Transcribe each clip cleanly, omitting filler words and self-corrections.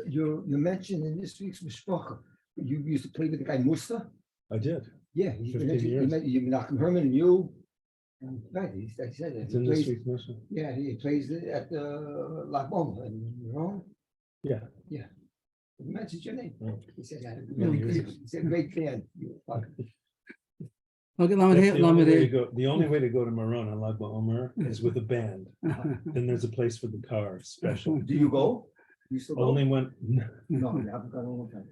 You mentioned in this week's mishpacha, you used to play with the guy Musa. I did. Yeah, 15 years. You Menachem Herman and you. Right, he said that. It's He in this plays, week's mission. yeah, he plays at the Lag Boma, and you know. Yeah. Yeah. You mentioned your name. Oh. He said that. Yeah. He's a great fan. Okay, That's the only way to go to Maron on Lag BaOmer is with a band. Then there's a place for the car, special. Do you go? You still go? Only when, No, I haven't gone in a long time.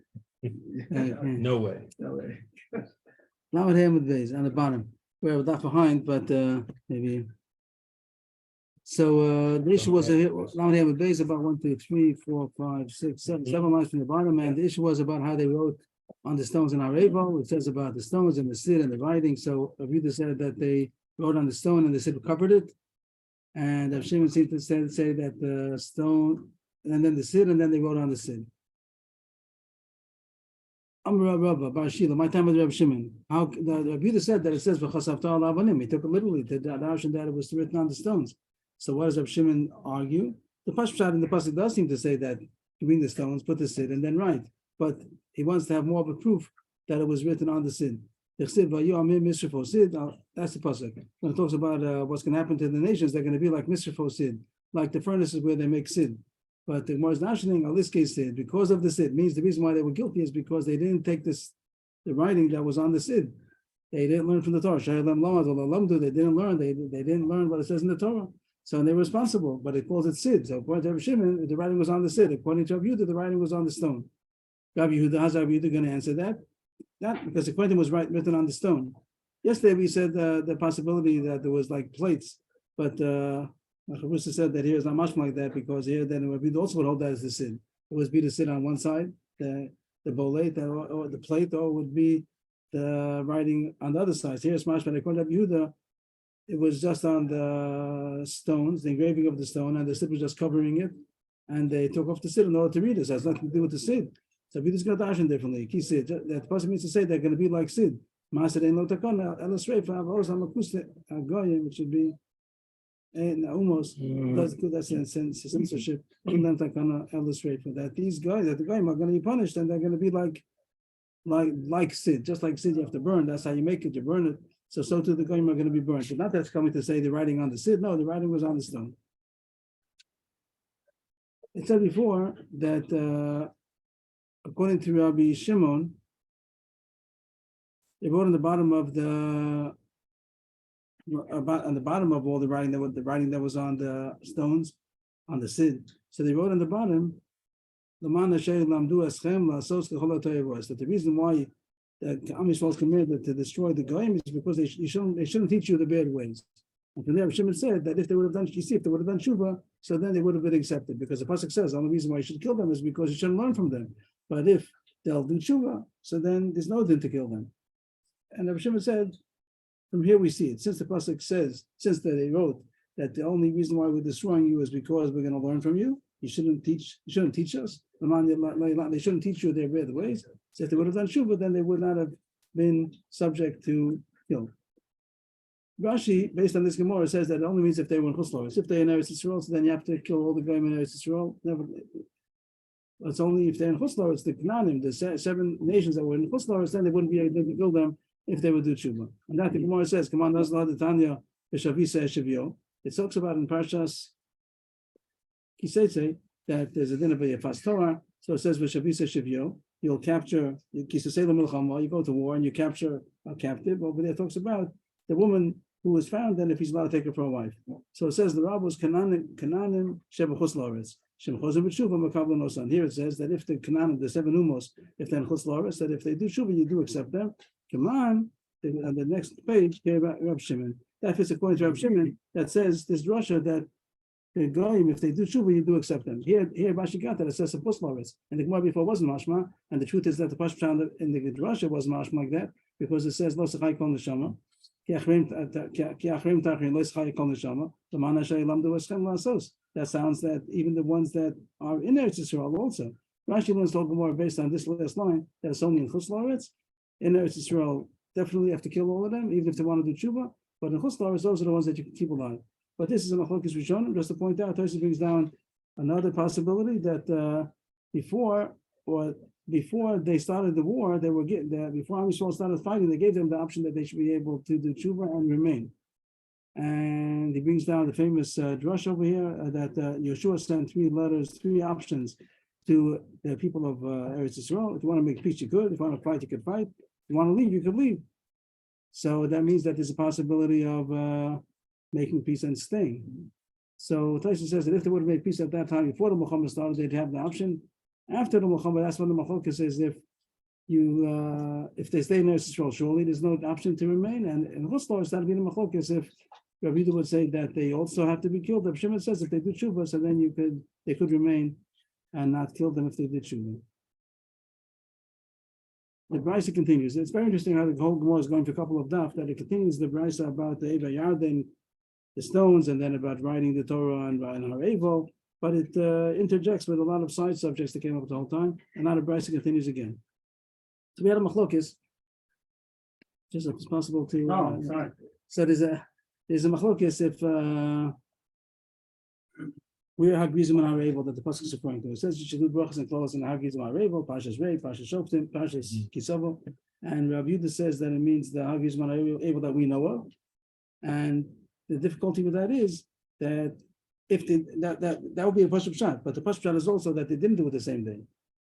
no way. No way. Lamed Hey with base on the bottom. We're that behind, but maybe. So the issue was Lamed Hey with base about 1, 2, 3, 4, 5, 6, 7, 7 lines from the bottom, and the issue was about how they wrote on the stones in Arevo. It says about the stones and the sid and the writing. So Avida said that they wrote on the stone and the sid covered it, and Shimon seemed to say that the stone and then the sid and then they wrote on the sid. Rabba, Bar Shila, my time with Reb Shimon. How the Rebbe said that it says v'chasavta al avanim. He took it literally to the notion that it was written on the stones. So what does Reb Shimon argue? The Pashpashat in the pasuk does seem to say that between the stones, put the sid and then write. But he wants to have more of a proof that it was written on the sid. That's the pasuk. When it talks about what's going to happen to the nations, they're going to be like Misrafo sid, like the furnaces where they make sid. But the Gemara is mentioning, in this case, sid, because of the sid, means the reason why they were guilty is because they didn't take the writing that was on the sid. They didn't learn from the Torah. They didn't learn. They didn't learn what it says in the Torah. So they're responsible, but it calls it sid. So according to Rabbi Shimon, the writing was on the sid. According to Rabbi Yehuda, the writing was on the stone. Rabbi Yehuda, how's Rabbi Yehuda going to answer that? That because the writing was written on the stone. Yesterday we said the possibility that there was like plates, but Chavrusa said that here is not much like that because here then Rabbi Yehuda also would hold that as the sid. It was be the sid on one side, the bolate or the plate, or would be the writing on the other side. Here's mashma. According to Rabbi Yehuda, it was just on the stones, the engraving of the stone, and the sid was just covering it, and they took off the sid in order to read it. So it has nothing to do with the sid. So Rabbi Yehuda's going to dash differently. He said that person means to say they're going to be like sid. It should be almost that's in censorship. Illustrate for that these guys that the goyim are going to be punished and they're going to be like sid, just like sid you have to burn. That's how you make it. You burn it. So too the goyim are going to be burned. But not that's coming to say the writing on the sid. No, the writing was on the stone. It said before that according to Rabbi Shimon, they wrote on the bottom of on the bottom of all the writing that was on the stones, on the sid. So they wrote on the bottom, that the reason why the Am Yisrael is commanded to destroy the goyim is because they shouldn't teach you the bad ways. And from there, Shimon said that if they would have done tshuva, so then they would have been accepted. Because the pasuk says the only reason why you should kill them is because you shouldn't learn from them. But if they'll do tshuva, so then there's no din to kill them. And Rabbi Shimon said, from here we see it. Since the pasuk says, since they wrote that the only reason why we're destroying you is because we're going to learn from you, you shouldn't teach us. They shouldn't teach you their bad ways. So if they would have done tshuva, then they would not have been subject to kill. Rashi, based on this Gemara, says that it only means if they were in Chutz La'aretz. If they're in Eretz Yisrael, so then you have to kill all the goyim in Eretz Yisrael. Never. It's only if they're in Chutz La'aretz, the Knanim, the 7 nations that were in Chutz La'aretz, then they wouldn't be able to kill them if they would do tshuva. And that the Gemara says, "Come on, that's not the Tanya b'shavisa eshivyo." It talks about in Parshas Kiseitze that there's a din of a Yefas Torah. So it says b'shavisa eshivyo. You'll capture Kisasei l'milchama. You go to war and you capture a captive. Over there it talks about the woman who was found, then if he's allowed to take her for a wife. So it says the Rabbah was Kananim Shebachus La'aretz. Here it says that if the Canaan, the 7 umos, if they're in Chutz La'aretz, that if they do tshuva, you do accept them. Come on, on the next page, Rab Shimon. That fits according to Rab Shimon, that says this drasha that the goyim, if they do tshuva, you do accept them. Here Rashi got that it says Chutz La'aretz, and the Gemara before wasn't mashma, and the truth is that the Pashpashat in the drasha wasn't mashma like that because it says Lo Sechai Kol Neshama. That sounds that even the ones that are in Eretz Yisrael also. Rashi learns talking more based on this last line that it's only in Chutz La'aretz. In Eretz Yisrael, definitely have to kill all of them, even if they want to do tshuva. But in Chutz La'aretz, those are the ones that you can keep alive. But this is a machlokes Rishonim. Just to point out, Tosfos brings down another possibility that before they started the war, they were before Am Yisrael started fighting, they gave them the option that they should be able to do tshuva and remain. And he brings down the famous drush over here that Yeshua sent 3 options to the people of Eretz Yisrael. If you want to make peace, you could. If you want to fight, you could fight. If you want to leave, you could leave. So that means that there's a possibility of making peace and staying. So Taisa says that if they would have made peace at that time before the Muhammad started, they'd have the option. After the Muhammad, that's when the Machlokes says if they stay in Eretz Yisrael, surely there's no option to remain. And in Huslar, it's not to be the Machlokes if Rabbi would say that they also have to be killed. If Shimon says if they do tshuva, so then they could remain and not kill them if they did tshuva. The Brisa continues. It's very interesting how the whole Gemara is going to a couple of daf, that it continues the Brisa about the Eva Yarden, the stones, and then about writing the Torah and Har Evo, but it interjects with a lot of side subjects that came up the whole time, and now the Brisa continues again. So we had a machlokes, just if it's possible to. Sorry. So there's a machlokes if we're Hagrizim and Harevel that the pasuk is referring to. It says you should do brachas and clothes and Hagrizim and Harevel, Parshas Rei, Parshas Shoftim, Parshas Kisavo, and Rabbi Yehuda says that it means the Hagrizim and Harevel that we know of, and the difficulty with that is that if that would be a Pashup Shot, but the Pashup Shot is also that they didn't do it the same day,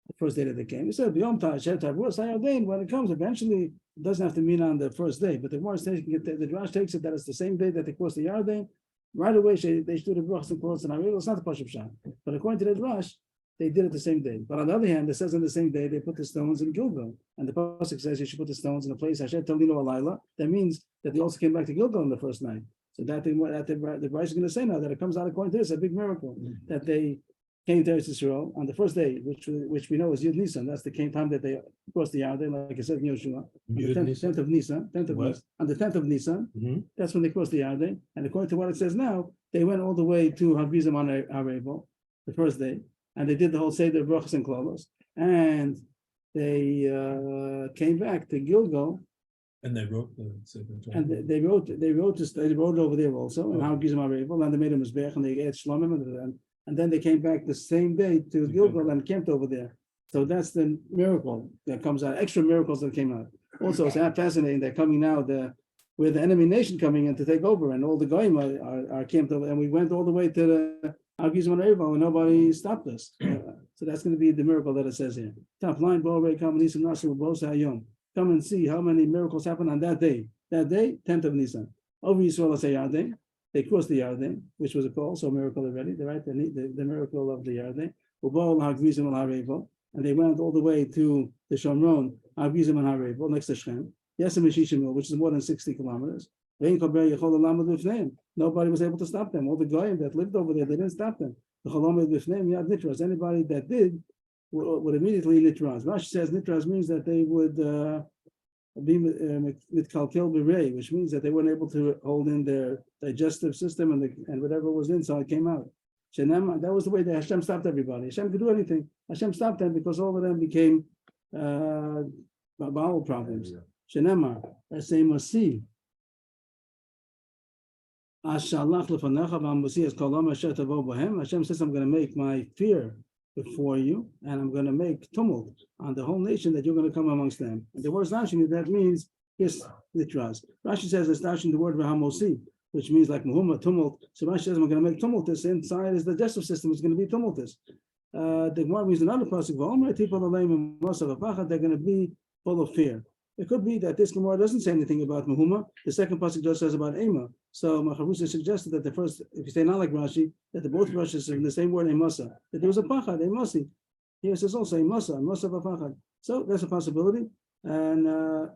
the first day that they came. He said when it comes eventually, it doesn't have to mean on the first day, but the Drash takes it that it's the same day that they crossed the Yarden. Right away, they should do the brachas and clothes and Harevel. It's not the Pashup Shot, but according to the Drash, they did it the same day. But on the other hand, it says on the same day they put the stones in Gilgal, and the pasuk says you should put the stones in a place Hashem Talino Alayla. That means that they also came back to Gilgal on the first night. So the Brisa is going to say now that it comes out according to this, a big miracle that they came to Eretz Yisrael on the first day, which we know is Yud Nisan. That's the time that they crossed the Yarden, like I said in Yoshua, on the 10th of Nisan, on the 10th of Nisan. That's when they crossed the Yarden. And according to what it says now, they went all the way to Hagrizim on Harevel, the first day, and they did the whole Seder brachas and klolos, and they came back to Gilgal. And they wrote the and they wrote over there also, and how Gizim Harevel, and they made a mizbeach, and they ate shlomim, and then they came back the same day to Gilgal and camped over there. So that's the miracle that comes out, extra miracles that came out. Also, it's fascinating. They're coming now, we're the enemy nation coming in to take over, and all the goyim are camped over, and we went all the way to the Gizim Harevel, and nobody stopped us. So that's going to be the miracle that it says here. Top line, come and see how many miracles happened on that day. That day, 10th of Nisan. Over Yisrael Yarden, they crossed the Yarden, which was also a miracle already. Right, the miracle of the Yarden. And they went all the way to the Shomron, Hagrizim and Harevel, next to Shem. Which is more than 60 kilometers. Nobody was able to stop them. All the goyim that lived over there, they didn't stop them. Anybody that did would immediately nitraz. Rashi says nitraz means that they would be with kalkel b'rei, which means that they weren't able to hold in their digestive system and whatever was inside came out. That was the way that Hashem stopped everybody. Hashem could do anything. Hashem stopped them because all of them became bowel problems. Shenemar, that's same as see. Hashem says, I'm going to make my fear before you, and I'm going to make tumult on the whole nation that you're going to come amongst them. And the word stashing, that means yes, litras. Rashi says it's stashing the word vahamosi, which means like muhumma, tumult. So Rashi says, I'm going to make tumultus inside his digestive system. It's going to be tumultus. The Gemara means another pasuk. They're going to be full of fear. It could be that this Gemara doesn't say anything about Mahuma. The second pasuk just says about Ema. So Macharusa suggested that the first, if you say not like Rashi, that the both Rashes are in the same word, Emasa. That there was a pachad, Emasi. Here it says also Emasa v'pachad. So that's a possibility. And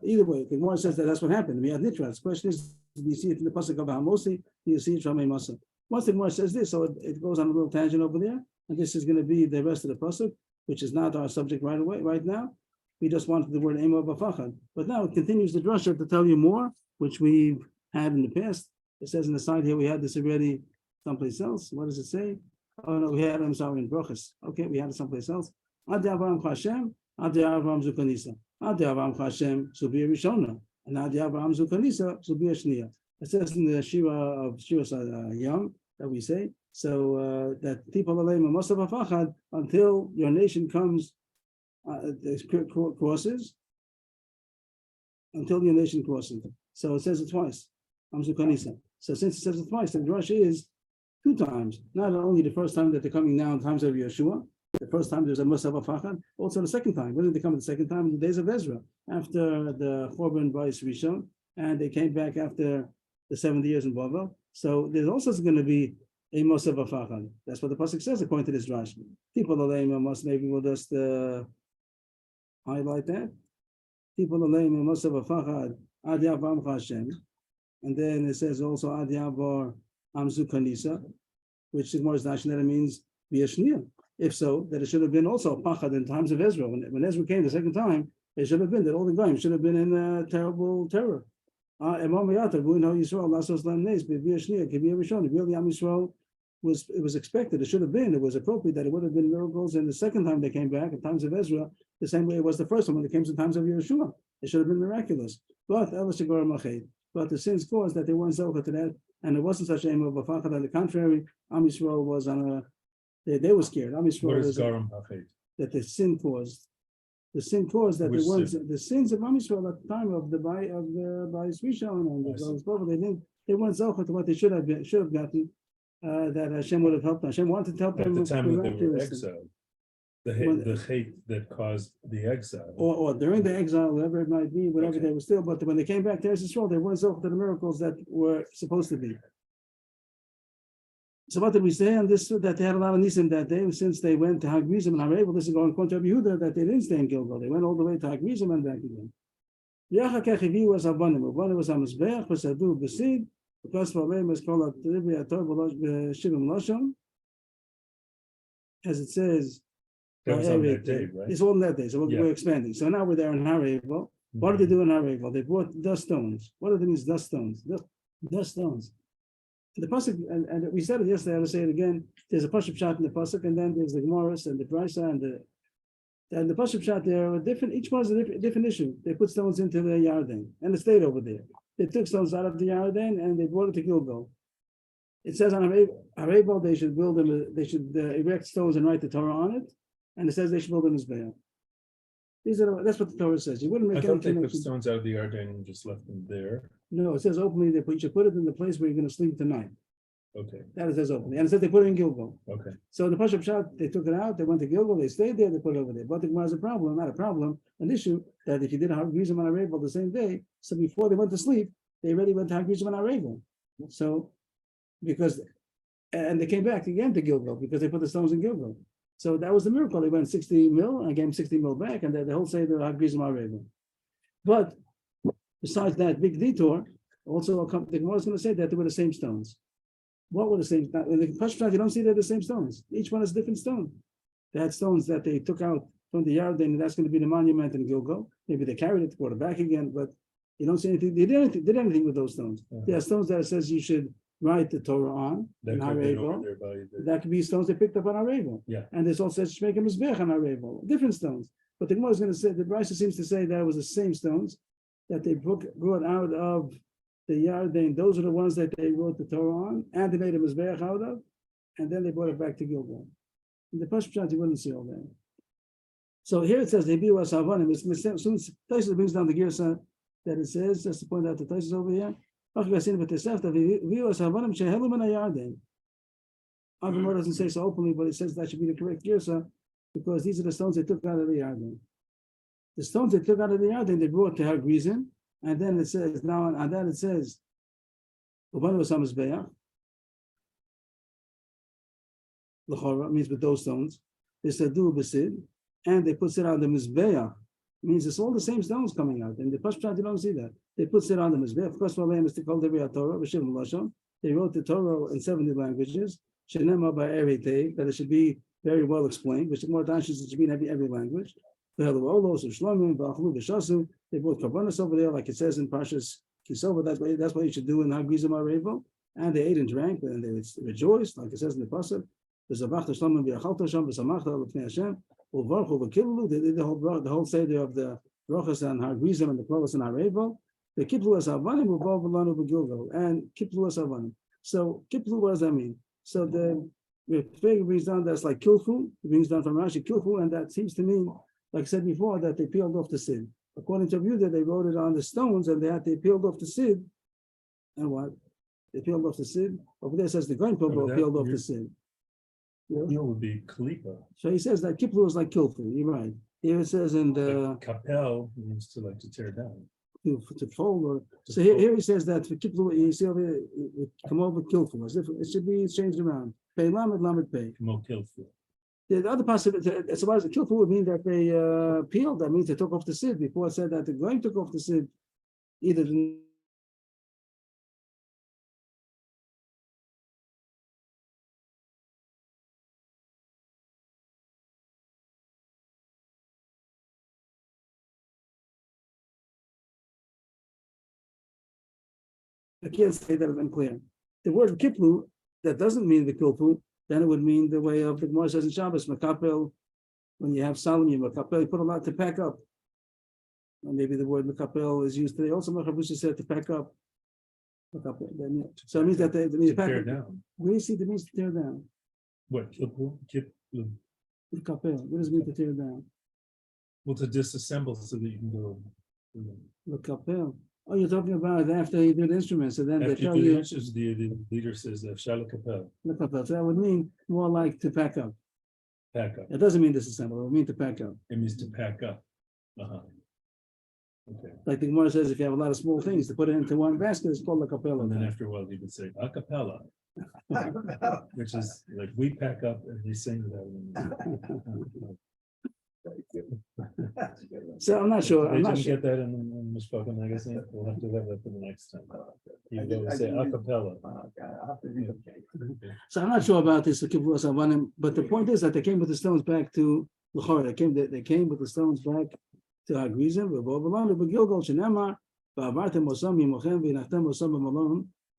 either way, the Gemara says that that's what happened. We had nitras. The question is, do you see it in the pasuk of Hamosi? Do you see it from Emasa? Once the Gemara says this, so it goes on a little tangent over there, and this is going to be the rest of the pasuk, which is not our subject right now. We just wanted the word Ema b'fachad. But now it continues the drasha to tell you more, which we've had in the past. It says in the side here, we had this already someplace else. What does it say? Oh no, we had it, I'm sorry, in Brochus. Okay, we had it someplace else. Adi Avram Hashem, Adi Avram Zukanisa. Adi Avram Hashem, Subir Rishona. And Adi Avram Zukanisa, Subir Shnia. It says in the Shira of Shira Yom that we say So that people until your nation comes, crosses, until your nation crosses. So it says it twice. So since it says it twice, the drush is 2 times. Not only the first time that they're coming now in times of Yeshua, the first time there's a Musaf Afachad, also the second time. When did they come the second time? In the days of Ezra, after the Chorban Bais Rishon, and they came back after the 70 years in Bavel. So there's also going to be a Musaf Afachad. That's what the pasuk says according to this Rashi. People Aleim must maybe we'll just highlight that. People Aleim Musaf Afachad Ad Yavam Hashem. And then it says also Ad Yavar Amzu Kanisa, which is more that means V'yashniya. If so, that it should have been also Pachad in times of Ezra. When Ezra came the second time, it should have been that all the Goyim should have been in terrible terror. It was expected, it should have been, it was appropriate that it would have been miracles in the second time they came back in times of Ezra, the same way it was the first time when it came in times of Yeshua. It should have been miraculous. But the sins caused that they weren't zocha to that, and it wasn't such a aim of a fachad. On the contrary, Am Yisrael was on a they were scared. Am Yisrael was that the sin caused. The sin caused that they weren't the sins of Am Yisrael at the time of the Bais Rishon and the they weren't zocha to what they should have gotten. That Hashem would have helped them. Hashem wanted to help them at the time that they were exiled. The hate that caused the exile, or during the exile, whatever it might be, whatever they were still. But when they came back to Israel, they weren't zocha to the miracles that were supposed to be. So what did we say on this? That they had a lot of nisim that day, since they went to Hagrizim and Harevil. This is going to Yehuda that they didn't stay in Gilgal. They went all the way to Hagrizim and back again. Yachakach was Avanim. Avanim was Hamizbeach, was Adu Besid. Because for them is called Shivim Loshon, as it says. that was on that day, right? It's all on that day, so we're expanding. So now we're there in Harevil. What did they do in Harevil? They brought dust stones. What are these dust stones? Dust stones. The pasuk, and we said it yesterday. I'll say it again. There's a pasuk shot in the pasuk, and then there's the Gemaras and the Brisa and the pasuk shot. There are different. Each one is a different issue. They put stones into the Yarden, and it stayed over there. They took stones out of the Yarden and they brought it to Gilgal. It says on Harevil they should build them. They should erect stones and write the Torah on it, and it says they should build them as Mizbeach. That's what the Torah says. You wouldn't make I thought they took stones out of the Yarden and just left them there. No, it says openly you should put it in the place where you're going to sleep tonight. Okay. That it says openly, and it says they put it in Gilgal. Okay. So the Pashup Shot, they took it out. They went to Gilgal. They stayed there. They put it over there. But the Gemara is a problem, not a problem, an issue that if you did Hagrizim on Harevil the same day, so before they went to sleep, they already went to Hagrizim on Harevil. So and they came back again to Gilgal because they put the stones in Gilgal. So that was the miracle. They went 60 mil and gave 60 mil back, and the whole say they're Hagrizim Harevil. But besides that big detour, also the Gemara is going to say that they were the same stones. What were the same? In the Pashup, you don't see they're the same stones. Each one is a different stone. They had stones that they took out from the Yarden, and that's going to be the monument in Gilgal. Maybe they carried it, brought it back again, but you don't see anything. They did anything with those stones. There are stones that it says you should write the Torah on. That could be stones they picked up on Harevil. Yeah. And this also says make a mizbech on Harevil. Different stones. But the Gemara is going to say, the Brisa seems to say that it was the same stones that they brought out of the Yarden. Those are the ones that they wrote the Torah on, and they made a mizbech out of, and then they brought it back to Gilgal. In the Pashup Shot, you wouldn't see all that. So here it says, "Debi was Havanim." As soon as Taisus brings down the Girsa that it says, just to point out the Taisus over here. Avrohom doesn't say so openly, but it says that should be the correct Girsa because these are the stones they took out of the Yarden. The stones they took out of the Yarden, they brought to Hagrizim, and then it says Uban was Hamizbeach. L'chora means with those stones. They said do besid, and they put it on the Mizbeach. Means it's all the same stones coming out. And the Pashup, you don't see that. They put it on the Mizbeach. Of course, one is to call the Torah, B'Shivim Lashon. They wrote the Torah in 70 languages. Shenema by Eretei, that it should be very well explained, which more times it should be in every language. The Halolos, Shlomim, Ba'achlu, B'Shasu. They brought Karbanos over there, like it says in Parshas Kisova. That's what you should do in Hagrizim Harevil. And they ate and drank, and they rejoiced, like it says in the Pasuk. They did the whole seder of the Rochas and Hagrizim and the Klolos and Harevil. The Kiplu as Avanim will Gilgal and Kiplu as Avanim. So Kiplu, what does that mean? So the Ritva brings down that's like kilfu, it brings down from Rashi kilfu, and that seems to mean, like I said before, that they peeled off the sid. According to Yehuda, they wrote it on the stones and they peeled off the sid. And what? They peeled off the sid. Over there it says the Goin peeled off the sid. It would be Kalipa. So he says that kiplu is like kilfu. You're right. Here it says in the Kapel means to like to tear down. to fold. Or, so here he says that for kiplu, you see over here, it come over kilfu as if it should be changed around. Pei lamed lamed pei. Kilfu. The other possibility, as far as the kilfu would mean that they peeled. That means they took off the sid. Before it said that the going took off the sid. Either the I can't say that it's unclear. The word kiplu, that doesn't mean the kilfu, then it would mean the way of the Gemara says in Shabbos, makapel, when you have Solomon, makapel, you put a lot to pack up. And maybe the word makapel is used today. Also, Machabusha said to pack up. Makapel, then, yeah. So it means that they mean pack Tear up. down. We see the means to tear down. What? Kilfu? Makapel, what does it mean to tear down? Well, to disassemble so that you can go. Makapel. Oh, you're talking about after you do the instruments, and then they After tell you do the you inches, the leader says, Shala Kapel, makapel. So that would mean more like to pack up. pack up. It doesn't mean disassemble, it would mean to pack up. It means to pack up. Uh-huh. Okay. Like the Gemara says, if you have a lot of small things to put it into one basket, it's called a capella. And then after a while, you would say a cappella, which is like we pack up and we sing that. So I'm not sure. They I'm not didn't sure. get that in the Mishpacha magazine. We'll have to have that for the next time. You go say a cappella. So I'm not sure about this. But the point is that they came with the stones back to L'chor. They came with the stones back to Hagrizim.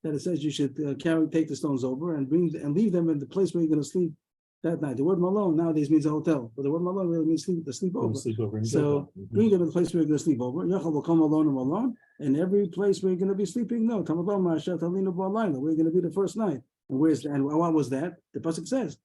That it says you should take the stones over and leave them in the place where you're going to sleep that night. The word malone nowadays means a hotel, but the word malone really means sleep over. So bring them to the place where you're going to sleep over. Yachal will come alone, and every place where you're going to be sleeping. No, come alone, Mashat Alina Balaila. We're going to be the first night. And what was that? The pasuk says,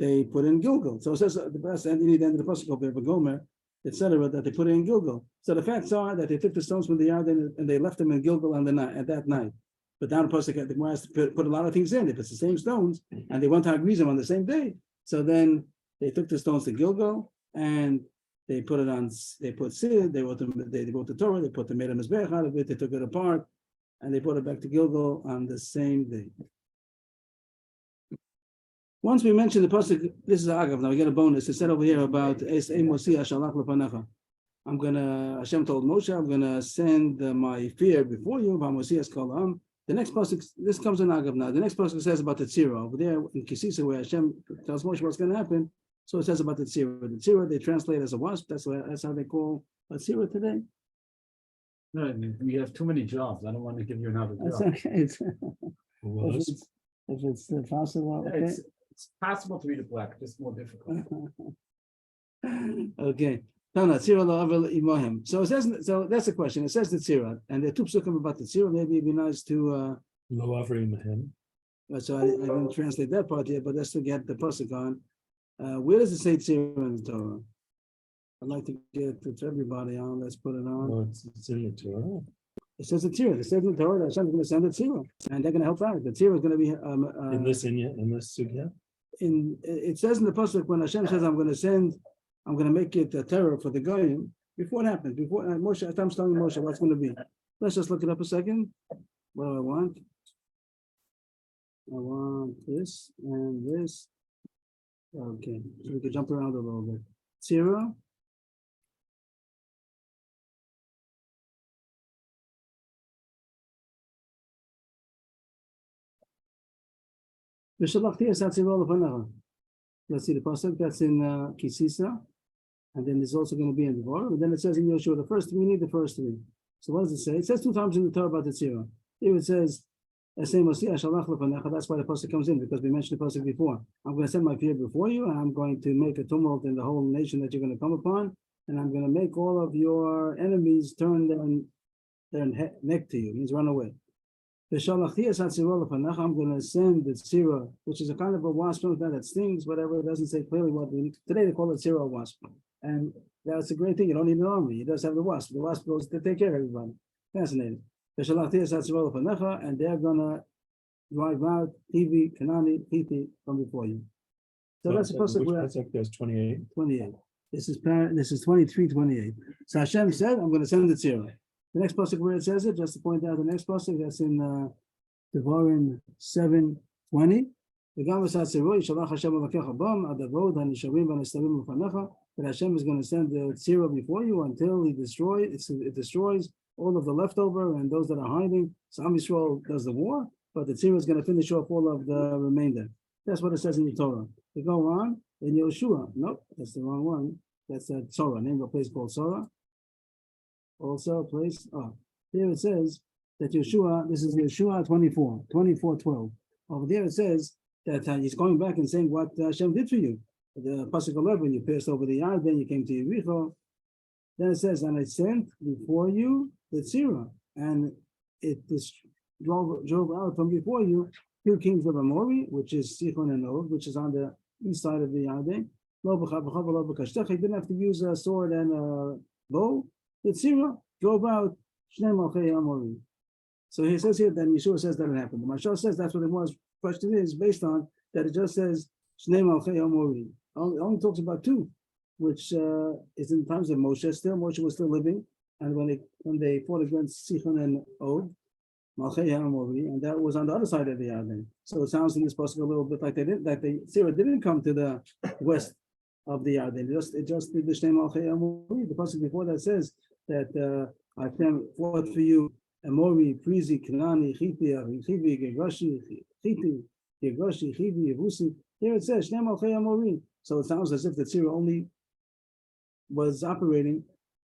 they put in Gilgal. So it says the best and you need to end of the pasuk over there, Gomer, etc. That they put in Gilgal. So the facts are that they took the stones from the yard and they left them in Gilgal on the night at that night. But down the pasuk, the Gemara has to put a lot of things in. If it's the same stones and they went to Hagrizim on the same day, so then they took the stones to Gilgal and they put it on. They put sid. They wrote the Torah. They put the Meidah Mizbeach out of it. They took it apart and they brought it back to Gilgal on the same day. Once we mentioned the pasuk, this is Agav. Now we get a bonus. It said over here about Hashem told Moshe, I'm gonna send my fear before you. The next pasuk, this comes in Agav now. The next pasuk says about the tzira over there in Kisisa, where Hashem tells Moshe what's going to happen. So it says about the tzira. The tzira they translate as a wasp. That's how they call a tzira today. No, we have too many jobs. I don't want to give you another That's job. okay. If it's possible, okay. It's possible to read it black, just more difficult. Okay. So it says. So that's the question. It says the tzira, and there are two psukim about the tzira. Maybe it'd be nice to. Lo Avrohom. So I didn't translate that part yet, but let's to get the pasuk on. Where does it say tzira in the Torah? I'd like to get it to everybody on. Let's put it on. Oh, it's in the Torah. It says the tzira. It says in the Torah that Hashem is going to send the tzira, and they're going to help out. The tzira is going to be In this sugya. It says in the pasuk when Hashem says I'm going to make it a terror for the goyim. Before it happens, before Moshe, Hashem's telling Moshe what's going to be. Let's just look it up a second. What do I want? I want this and this. Okay, so we can jump around a little bit. Tzira. Let's see the pasuk that's in Kisisa, and then there's also going to be in Devorah, and then it says in Yoshua we need the first three. So what does it say? It says two times in the Torah about the tzira. Here it says, that's why the pasuk comes in, because we mentioned the pasuk before. I'm going to send my fear before you, and I'm going to make a tumult in the whole nation that you're going to come upon, and I'm going to make all of your enemies turn their neck to you. Means run away. I'm going to send the tzira, which is a kind of a wasp that stings, whatever. It doesn't say clearly what today they call it tzira wasp, and that's a great thing. You don't need an army. You just have the wasp. The wasp goes to take care of everybody. Fascinating. And they're gonna drive out Hivi, Kanani, Hithi from before you. So that's a pasuk where There's 28. 28. This is 23, 28. So Hashem said, I'm going to send the tzira. The next pasuk where it says it, just to point out the next pasuk, that's in Devarim 7:20. That Hashem is going to send the tzira before you until it destroys all of the leftover and those that are hiding. So Am Yisrael does the war, but the tzira is going to finish off all of the remainder. That's what it says in the Torah. We go on in Yoshua. Nope, that's the wrong one. That's a Torah, name of a place called Torah. Also a place, here it says that Yeshua, this is Yeshua 24:12. Over there it says that he's going back and saying what Hashem did for you. The pasuk 11, you passed over the yard, then you came to Yericho. Then it says, and I sent before you the tzira, and it drove out from before you 2 kings of Amori, which is Sichon and Og, which is on the east side of the Yarden. He didn't have to use a sword and a bow. The tzira drove out Shnei Malchei Amori. So he says here that Yeshua says that it happened. The Mashal says that's what it was. Question is based on that it just says Shnei Malchei Amori. It only talks about 2, which is in times of Moshe. Still, Moshe was still living, and when they fought against Sichon and Og, Malchei Amori, and that was on the other side of the Yarden. So it sounds in this pasuk a little bit like the tzira didn't come to the west of the Yarden. It just did the Shnei Malchei Amori. The pasuk before that says that I fought for you Amori, Prizi, Kanani, Chiti, Chivi, Gegashi, Chiti, Gegashi, Chivi, Yevusi. Here it says Shnei Malchei Amori. So it sounds as if the tzira only was operating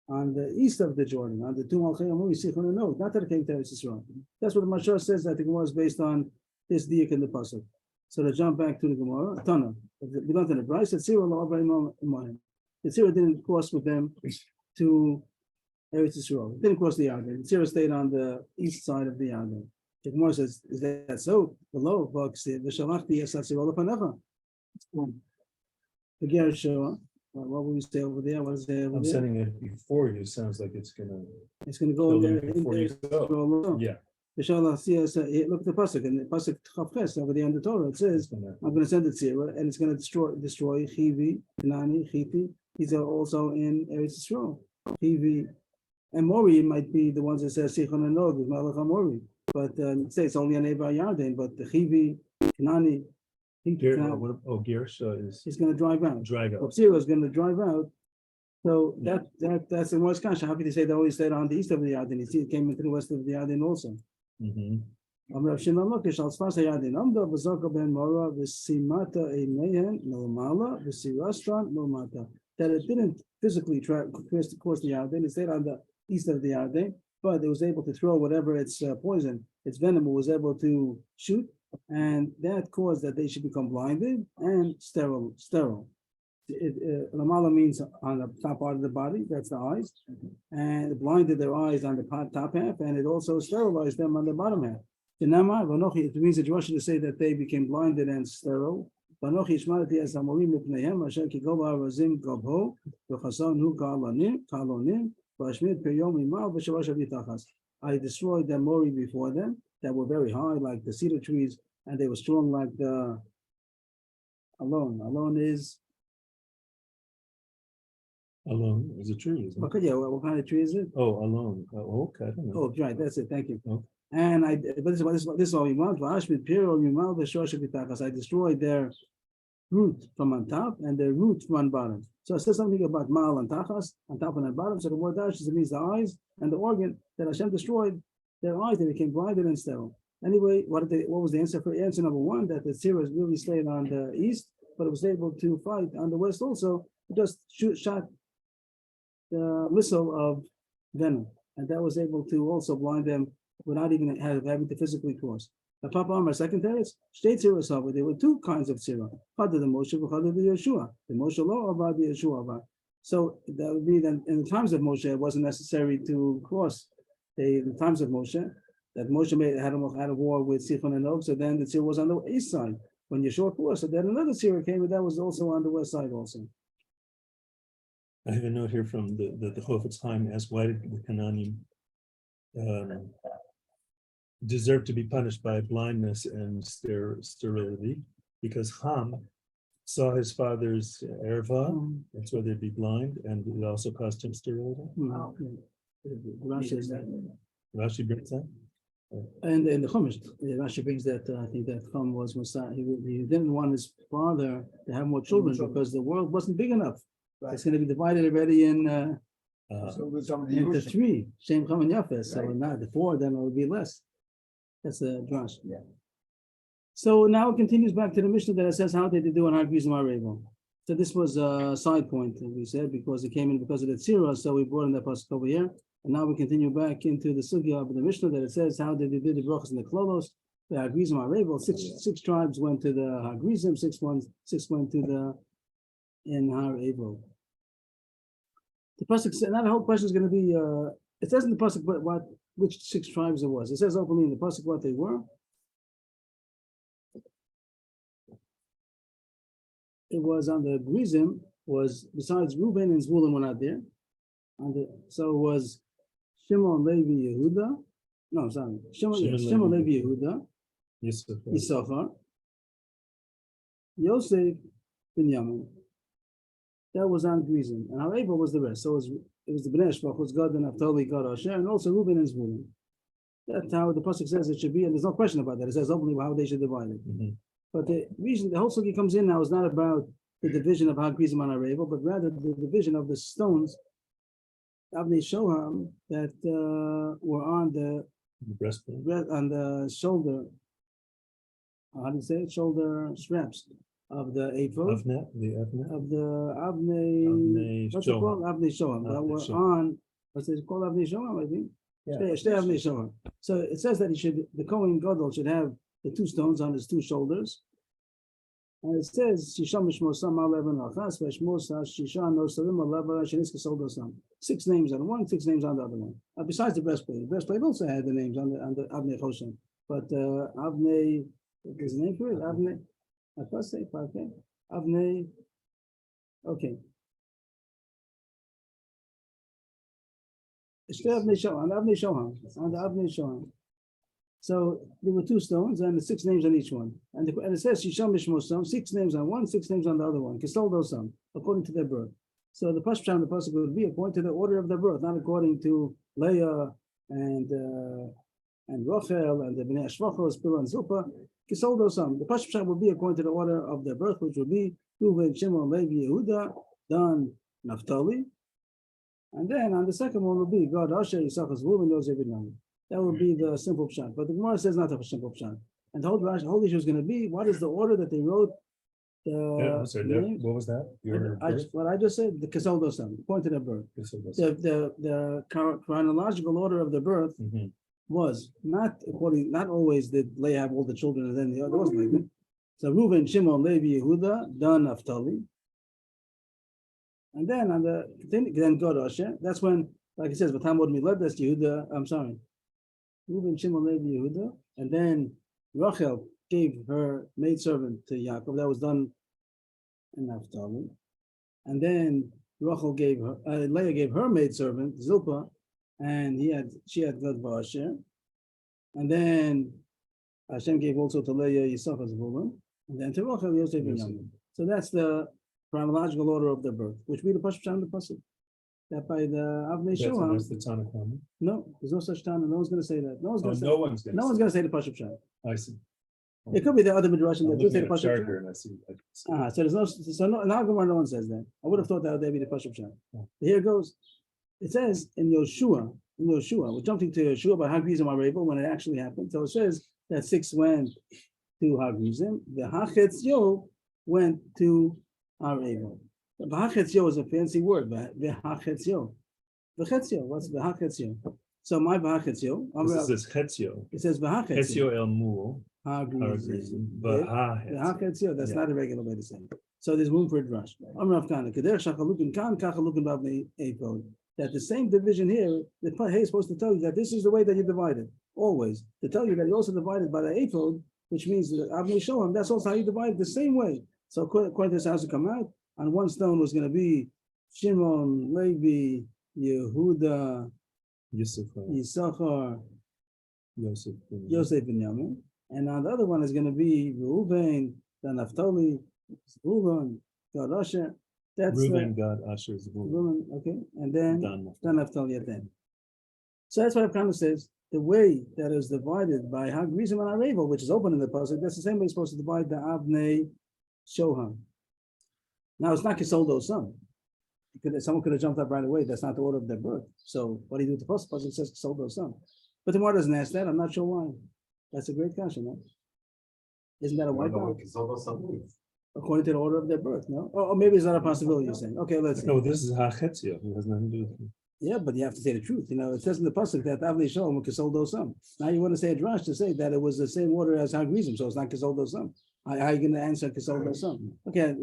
on the east of the Jordan, on the 2 Malchei Amori, Sichon and Og, not that it came to Eretz Yisrael. That's what the Mashal says, that the Gemara is based on this diak in the pasuk. So to jump back to the Gemara, Tana, we learned in the Bryce that tzira lo avay imayim. The tzira didn't cross with them to Eretz Yisrael. It didn't cross the Yarden. The tzira stayed on the east side of the Yarden. The Gemara says, is that so? Below, v'shalachti esat tzira lefanecha. The Gershua, what will we say over there? What is there over I'm there? sending it before you. Sounds like it's gonna. It's going to go in there. Before you go. Yeah. Look at the pasuk, and the pasuk Chavches over there on the Torah. It says, "I'm going to send it tzira, and it's going to destroy Chivi, Kanani, Chiti. These are also in Eretz Yisrael. Chivi and Mori might be the ones that says Sichon and Og with Malach Mori, but say it's only on Eber Yarden. But the Chivi, Kanani, Gersh is he's going to drive out. Tzira is going to drive out. So that's the most kasha. Happy to say they only stayed on the east of the Yarden. You see, it came into the west of the Yarden also. That it didn't physically cross the Yarden, it stayed on the east of the Yarden, but it was able to throw whatever its poison, its venom was able to shoot, and that caused that they should become blinded and sterile. Lamala means on the top part of the body, that's the eyes, and it blinded their eyes on the top half, and it also sterilized them on the bottom half. It means that you want to say that they became blinded and sterile. I destroyed the mori before them that were very high, like the cedar trees, and they were strong like the alone. Alone is a tree, isn't it? okay. Yeah, what kind of tree is it? Oh, alone. Oh, okay. I don't know. Oh, right. That's it. Thank you. Okay. And but this is all we want. I destroyed their root from on top and their root from on bottom. So it says something about mal and tachas, on top and on bottom. So the word dash means the eyes and the organ that Hashem destroyed their eyes. They became blinded and sterile. Anyway, what was the answer for answer number 1? That the tzira really stayed on the east, but it was able to fight on the west also. It just shot the missile of venom, and that was able to also blind them without even having to physically cross. The Papa Amar second teretz, state tzira over. There were 2 kinds of tzira. Chad the Moshe, Chad the Yeshua. The Moshe lo avad the Yeshua avad. So that would be that in the times of Moshe, it wasn't necessary to cross. In the times of Moshe, that Moshe had a war with Sichon and Og, so then the Tzir was on the east side. When Yeshua was, so then another Tzir came, and that was also on the west side also. I have a note here from the Chofetz Chaim asked, why did the Canaanim deserve to be punished by blindness and sterility? Because Ham saw his father's erva, that's why they'd be blind, and it also caused him sterility. Rashi brings that. And in the Chumash, Rashi brings that I think that Ham was Messiah. He didn't want his father to have more children because the world wasn't big enough. It's going to be divided already into three, Shem, Cham, and Yafes. So not the four, then it will be less. That's the drash. Yeah. So now it continues back to the Mishnah that it says how did they do on Har Gerizim Areva. So this was a side point we said because it came in because of the tzira, so we brought in that pasuk over here. And now we continue back into the sugya of the Mishnah that it says how did they do the brachas and the klolos. The Har Gerizim Areva. Six tribes went to the Har Gerizim, six went to the in Har Evo. The pasuk said, now the whole question is going to be, it says in the pasuk which six tribes it was. It says openly in the pasuk what they were. It was on the Gerizim, was besides Reuben and Zvulun were not there. So it was Shimon, Levi, Yehuda. No, sorry. Shimon, Levi, Yehuda. Yisachar. Yosef, Binyamin. That was on Gerizim, and Hareva was the rest. So it was the Bnei Shvach, was God and Naphtali, God Asher, and also Reuben and Zvulun. That's how the pasuk says it should be, and there's no question about that. It says openly how they should divide it. But the reason the whole sugi comes in now is not about the division of Har Gerizim and Hareva, but rather the division of the stones, Avnei Shoham, that were on the breastplate, on the shoulder. How do you say it? Shoulder straps of the ephod, of the Avnei. What's it called? Avnei Shoham. That were on. What's it called? Avnei Shoham, I think. Stay Avnei Shoham. So it says that the Kohen Gadol should have the two stones on his two shoulders. And it says, 6 names on one, 6 names on the other one. Besides the breastplate. The breastplate also had the names on the Avnei Choshen. But Avnei, what is the name for it? Avnei, I first say, okay. Avnei, okay. Avnei Shoham. So there were two stones and 6 names on each one. And it says Shisham Mishmosam, 6 names on one, 6 names on the other one. Kisaldosam, according to their birth. So the Pashtam, the pasuk would be according to the order of their birth, not according to Leah and Rachel and the Bnei Shvachos, Bilhah and Zilpah. Kisaldosam. The Pashtam would be according to the order of their birth, which would be Reuven, Shimon, Levi, Yehuda, Dan, Naphtali. And then on the second one would be God, Asher, Yisachar, Zvulun, Yosef, Binyamin. That would be the simple pshat. But the Gemara says not a simple pshat. And the whole issue is going to be what is the order that they wrote the what was that? What I just said, the Kesaldosam, according to their birth. The chronological order of the birth was not always did Leah have all the children and then the other wasn't like that. So Reuven, Shimon, Levi, Yehuda, Dan, Naphtali. And then then God Asher. That's when, like it says, Vatamod Milad, that's Yehuda, I'm sorry. Reuben, Shimon, Levi, Yehuda, and then Rachel gave her maidservant to Yaakov. That was done in Naphtali. And then Rachel gave her, Leah gave her maidservant Zilpah, and she had Gad V'Asher. And then Hashem gave also to Leah Yisachar Zvulun, and then to Rachel Yosef and Binyamin. So that's the chronological order of their birth, which we the Pasuk the Pasuk. That by the Avnei Shoham. That's the Tana Kama. No, there's no such Tana. No one's going to say that. No one's going to say. No one's going to say the Pasuk Pshat. I see. It could be the other midrashim that do say the Pasuk Pshat. And I see. So there's no Gemara. No one says that. I would have thought that would be the Pasuk Pshat. Here it goes. It says in Yoshua. We're jumping to Yoshua by Har Gerizim Areva when it actually happened. So it says that 6 went to Har Gerizim. The Hachetzio went to Areva. V'hachetzio is a fancy word. V'hachetzio. V'chetzio. What's v'hachetzio? So my v'hachetzio. This is chetzio. It says v'hachetzio. Chetzio el mul. V'hachetzio. V'hachetzio. That's not a regular way to say it. So there's room for a drush. That the same division here, the Peh is supposed to tell you that this is the way that you divide it. always. To tell you that you also divided by the ephod, which means that Avnei Shoham, that's also how you divide it the same way. So according to this, how to come out, on one stone was going to be Shimon, Levi, Yehuda, Yosef, Yisachar, Yosef. Yosef, and Yamin. And on the other one is going to be Reuven, then Naphtali, Reuven, Gad Asher. That's Reuben, God, Asher, Zebulun, Reuven, okay, and then Dan. Naphtali at the end. So that's what Rav says. The way that is divided by Hagrizim and Arevo, which is open in the pasuk, that's the same way you're supposed to divide the Avnei Shoham. Now it's not Kisoldo's son. Someone could have jumped up right away. That's not the order of their birth. So what do you do with the pasuk? It says Kisoldo's son. But the Gemara doesn't ask that. I'm not sure why. That's a great question, no? Isn't that a wipeout? According to the order of their birth, no? Or maybe it's not a possibility, you're saying. Okay, let's see. No, this is Hachetzio. It has nothing to do with it. Yeah, but you have to say the truth. You know, it says in the pasuk that Avnei Shoham Kisoldo's son. Now you want to say a drash to say that it was the same order as Hagrizim, so it's not Kisoldo's son. How are you going to answer Kisoldo's son? Okay,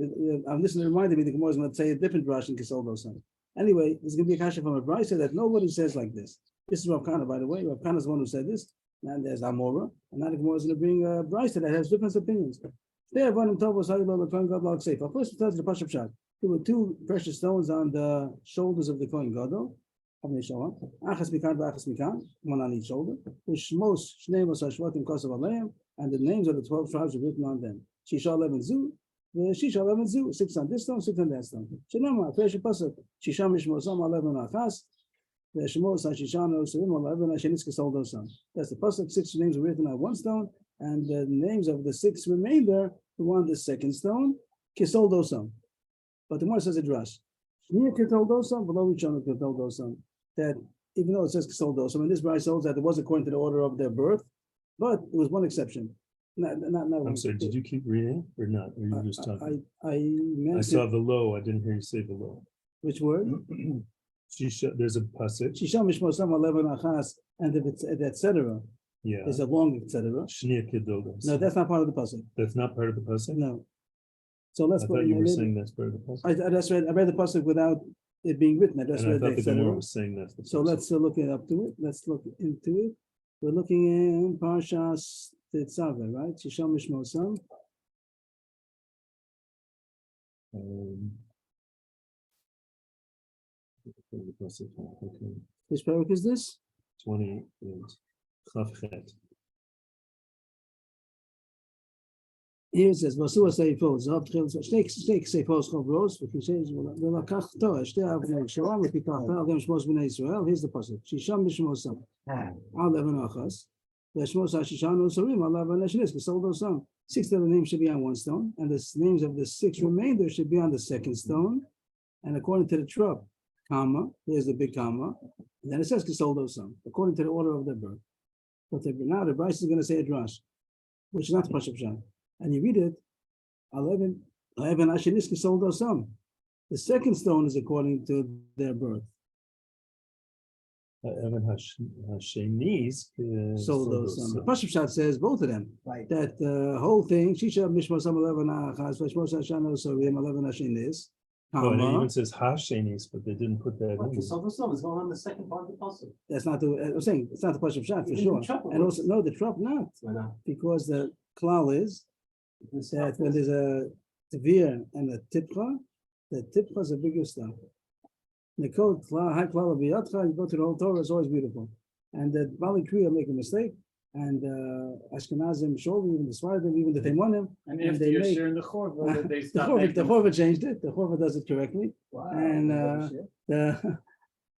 I'm listening. Reminded me the Gemara is going to say a different drash in Kisoldo's son. Anyway, there's going to be a kasha from a brisa that nobody says like this. This is Rav Kana, by the way. Rav Kana is the one who said this. And there's Amora, and now the Gemara is going to bring a brisa that has different opinions. First, it tells the Pashup Shad. There were two precious stones on the shoulders of the Kohen Gadol. Achas mikan v'achas mikan, one on each shoulder. U'shmos shnei shvatim kosav aleim, and the names of the 12 tribes are written on them. Shisha 11 zu, Shisha 11 zu, 6 on this stone, 6 on that stone. Shenema, Fresh pasuk, Shisha mishmosam 11 achas, v'shmos hashisha nosurim 11 hashenis Kisoldo's. That's the pasuk. 6 names are written on one stone, and the names of the 6 remainder were on the second stone, Kisoldo's. But the Gemara says a drash. Near Kisoldo's, below each other Kisoldo's. That even though it says Kisoldo's, and this bride holds that it was according to the order of their birth, but it was one exception. Not I'm sorry, did you keep reading or not? Or you just talking? I saw the low. I didn't hear you say the low. Which word? There's a pasuk. Shisha mishmosam 11 achas, and if it's etc. Yeah. There's a long etc. Shnia Kisoldo's. No, that's not part of the pasuk. That's not part of the pasuk? No. So let's I go. thought you were saying that's part of the pasuk. I read the pasuk without it being written. I just And I read thought the the Gemara etc. was saying that's the pasuk. So let's look it up to it. Let's look into it. We're looking in Parshas Tetzaveh, right? Shisha mishmosam. The pasuk, okay. Which parak is this? 28. Chavchet. Here it says, "Vasu seifos, zav tchil shteik seifos chavros." Which he says, "V'lakach Torah shtei avnei shalom v'pikach algam shmos b'nei Yisrael." Here's the pasuk: "Shisham mishmosam al even achas, v'shmos hashishan usarim al even hashnis Kisoldo's. 6 of the names should be on one stone, and the names of the 6 remainder should be on the second stone. And according to the trub, comma, here's the big comma, and then it says Kisoldo's, according to the order of their birth. But now the Bryce is going to say a drash, which is not the Pashup Shad. And you read it, 11 Ashenis Kisoldo's. The second stone is according to their birth. Evan Hashenis. Kisoldo's. The Pashup Shad says both of them. Right. That the whole thing, Shisha Mishmosam 11 Achas, Vashmos Hashana Sorim 11 Ashenis. Oh, and it even says Hashenis, but they didn't put that in. Kisoldo's is going on the second part of the puzzle. That's not the. I'm saying it's not the Pashup Shad for sure. And also no, the Trop not. Why not? Because the klal is that when there's a tevir and a tipcha, the tipcha is a bigger stuff. The code high klal b'yatcha, you go to the whole Torah, it's always beautiful. And the Bali Kriya make a mistake, and Ashkenazim, Shovi, even the Svardim, even the Teimonim, And And if they you're make- sharing the chorva, they the stop Chorva, the Chorva changed it. The Chorva does it correctly. Wow.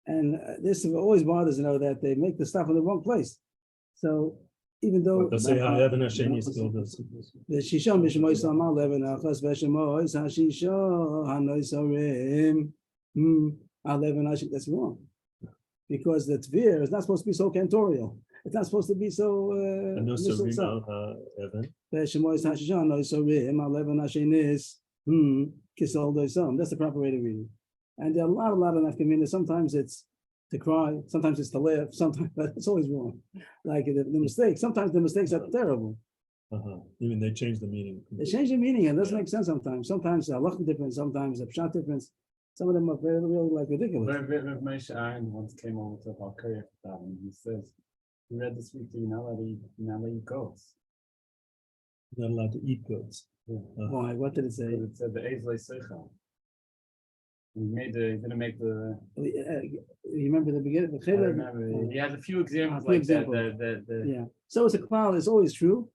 And this always bothers that they make the stuff in the wrong place. So even though They'll say Evan Hashenis still does. the Shisha Mishmoy Sama 11 Achas Veshemoy Hashisha Hanoisarim 11 Hashik. That's wrong, because the Tvir is not supposed to be so cantorial. It's not supposed to be so. And no Sarim Evan. Veshemoy Hashisha Hanoisarim 11 Hashinis Kisoldo's. That's the proper way to read it. And there are a lot of nafkamina. Sometimes it's to cry, sometimes it's to laugh, sometimes, but it's always wrong. Like the mistakes, sometimes the mistakes are terrible. Even they change the meaning. They change the meaning and it doesn't make sense sometimes. Sometimes the halacha difference, sometimes the pshat difference. Some of them are very, really like ridiculous. Rav Moshe Aaron once came over to Balkariya and he says, We read this week that you're not allowed to eat goats. Not allowed to eat goats. Yeah. Why? What did it say? It said the Ezlei Seichel. You're gonna make the. You remember the beginning? The I Chayla- remember. He has a few examples few like examples. that. Yeah. So it's a klal. It's always true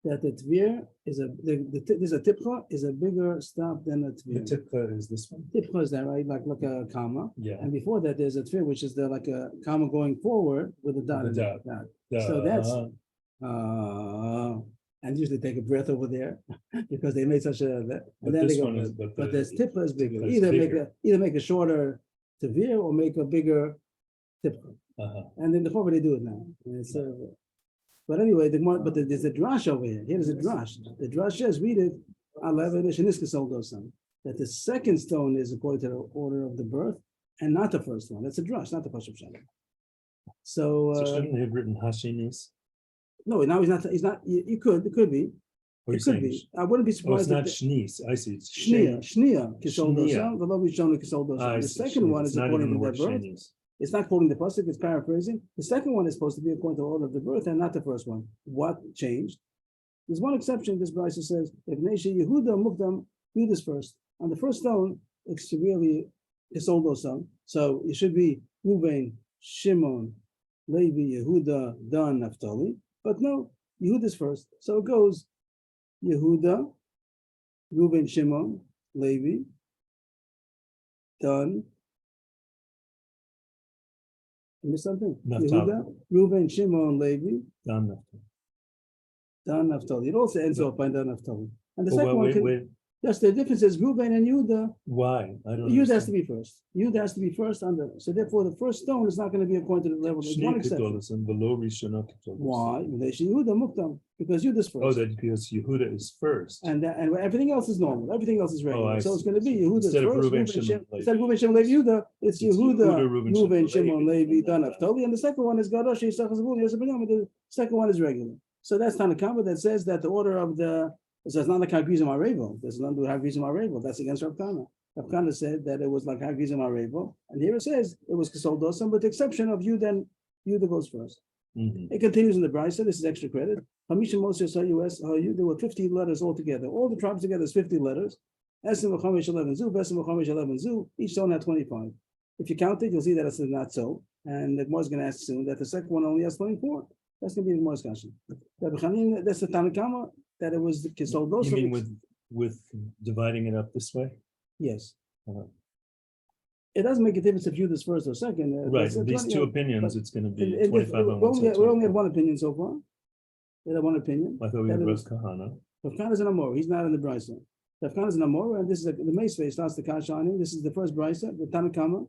that the tvir is there's a tipcha is a bigger stop than a The tvir. tipka is this one. Tipcha is that right? Like a comma. Yeah. And before that, there's a tvir, which is like a comma going forward with a dot. With a in it. So that's and usually take a breath over there because they made such a and But then they this go. one is, But there's tipcha is bigger. tipcha is Either bigger. make a shorter tvir or make a bigger tipcha. And then the Chorba they do it now. And it's, but anyway, there's a drash over here. Here's a drash. The drash says, read it. That the second stone is according to the order of the birth, and not the first one. That's a drash, not the Pashup Shalom. So So shouldn't they have written Hashinis? no, now he's not. He's not. You could. It could be. Or It you're could saying, be. I wouldn't be oh, it's surprised. not if Shnis. I see. It's Shnia, Shin. Kisol Shnia. Dosam, the Love Shona Kisol I Dosam. The see, second Shnis. one It's is not according even to the their word birth. Shinis. It's not quoting the pasuk, it's paraphrasing. The second one is supposed to be according to the order of the birth and not the first one. What changed? There's one exception. This Brisa says, if Nesha Yehuda Mukdam, do this first. On the first stone, it's really Isoldo son. So it should be Ruvain, Shimon, Levi, Yehuda, Dan, Naphtali. But no, Yehuda's first. So it goes Yehuda, Ruvain, Shimon, Levi, Dan. I missed something. Naphtali. Yehuda, Reuben, Shimon, Levi, Done that. Dan Naphtali. It also ends off by Dan Naphtali. And the Oh, second one, wait. yes, the difference is Reuben and Yehuda. Why? I don't Yehuda has to understand. be first. Yehuda has to be first under. So therefore, the first stone is not going to be according to the level. There's one Shnei exception. Kedolos and below Rishonah Kedolos. Why? Yehuda Muktam, because Yehuda's first. Oh, that because Yehuda is first. And everything else is normal. Everything else is regular. I So it's see. going to be Yehuda's Instead of first. Reuben, Reuben, Shimon, Levi. Instead of Reuben, Shimon, Levi, Yehuda, it's It's Yehuda, Reuben, Reuben, Shimon, Shimon, Levi, Dan, Naphtali. And the second one is Gadosh, Yisachar, Zebulun, Yosef, Binyamin. The second one is regular. So that's Tanakama that says that the order of the, it says not like Hagrizim Arevo. There's none to Hagrizim Arevo. That's against Rav Kana. Rav Kana said that it was like Hagrizim Arevo. And here it says it was Kesol Dosam, with the exception of you, then Yehuda goes first. Mhm. It continues in the Brisa. This is extra credit. Hamisha Moses HaYus, there were 50 letters altogether. All the tribes together is 50 letters. Esim V'chamesh 11 Zu, Besim V'chamesh 11 Zu. Each stone had 25. If you count it, you'll see that it's not so. And the Gemara is going to ask soon that the second one only has 24. That's going to be the Gemara's discussion. That's the Tanakama, that it was the Kisol You mean Dosam. with dividing it up this way? Yes. Uh-huh. It doesn't make a difference if you this first or second. Right, That's a these 20, two yeah. opinions, but it's gonna And- be and 25 on one side. we only had 25. one opinion so far. We had one opinion. I thought we that had it Rav was- Kahana. Rav Kana is an Amor. He's not in the Brisa. Rav Kana is an Amor, and this is the Meisvei starts the Kasha on him. This is the first Brisa, the Tanakama.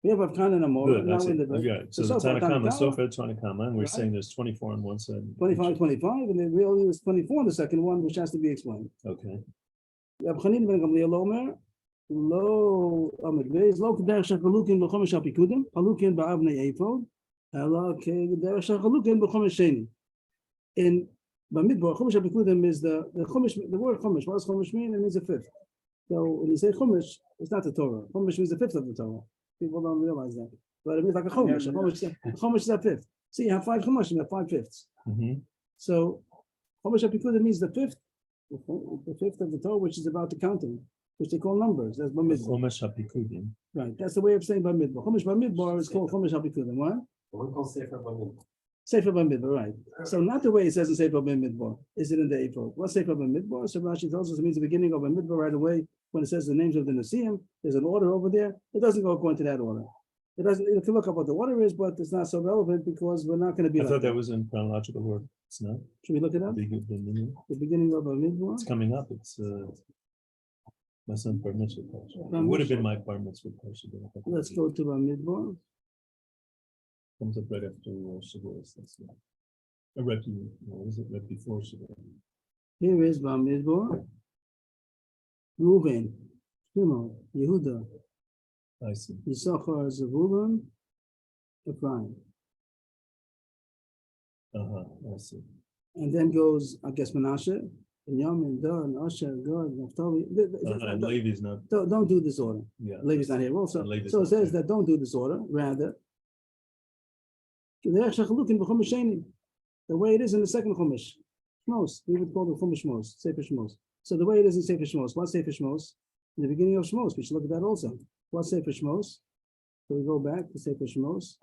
We have Rav Kana and Amor. Good, Now I see. in the Okay, so the so far, Tanakama, so Tanakama, far Tanakama, and we're Right. saying there's 24 on one side. 25, 25, and it really was 24 in the second one, which has to be explained. Okay, Rav Chanin ben Gamliel Omer, Lo Amid Beis, Lo Kederach Shechalukin B'chomesh HaPikudim, Chalukin Ba'avnei Ephod, Ela Kederach Shechalukin B'chomesh Sheni. In Bamidbar, Chomesh HaPikudim is the Chomesh, the word Chomesh. What does Chomesh mean? It means a fifth. So when you say Chomesh, it's not the Torah. Chomesh means the fifth of the Torah. People don't realize that. But it means like a Chomesh. A Chomesh is a fifth. See, you have 5 Chomesh, you have 5 fifths. Mhm. So Chomesh HaPikudim means the fifth of the Torah, which is about the counting, which they call numbers. That's Bamidbar. Chomesh HaPikudim. Right. That's the way of saying Bamidbar. Chomesh Bamidbar is called Chomesh HaPikudim. What? Sefer Bamidbar, right. So not the way it says in Sefer Bamidbar. Is it in the April? What's Sefer Bamidbar? So Rashi tells us it means the beginning of Bamidbar right away. When it says the names of the Nasiim, there's an order over there. It doesn't go according to that order. It doesn't, you can look up what the order is, but it's not so relevant because we're not going to be I like thought that was in chronological order. It's not. Should we look it up? The beginning of Bamidbar? It's coming up. It's my son's bar mitzvah. Parsha. It would have been my bar mitzvah. Parsha, but I thought it Let's was- go to Bamidbar. Comes up right after Shavuos. That's right. Right, what is it? Right before Shavuos. Here is Bamidbar. Reuven, Shimon, Yehuda, I see. Yisachar, Zebulun, Ephraim. I see. And then goes, I guess, Menashe, Binyamin, Dan, Asher, Gad, Naphtali. And Levi's not, Don't do this order. yeah. Levi's not here also. Levi's So it not says here. that don't do this order. Rather, The way it is in the second Chumash. Shmos, we would call it Chumash Shmos, Sefer Shmos. So the way it is in Sefer Shmos, what's Sefer Shmos? In the beginning of Shmos, we should look at that also. What's Sefer Shmos? So we go back to Sefer Shmos.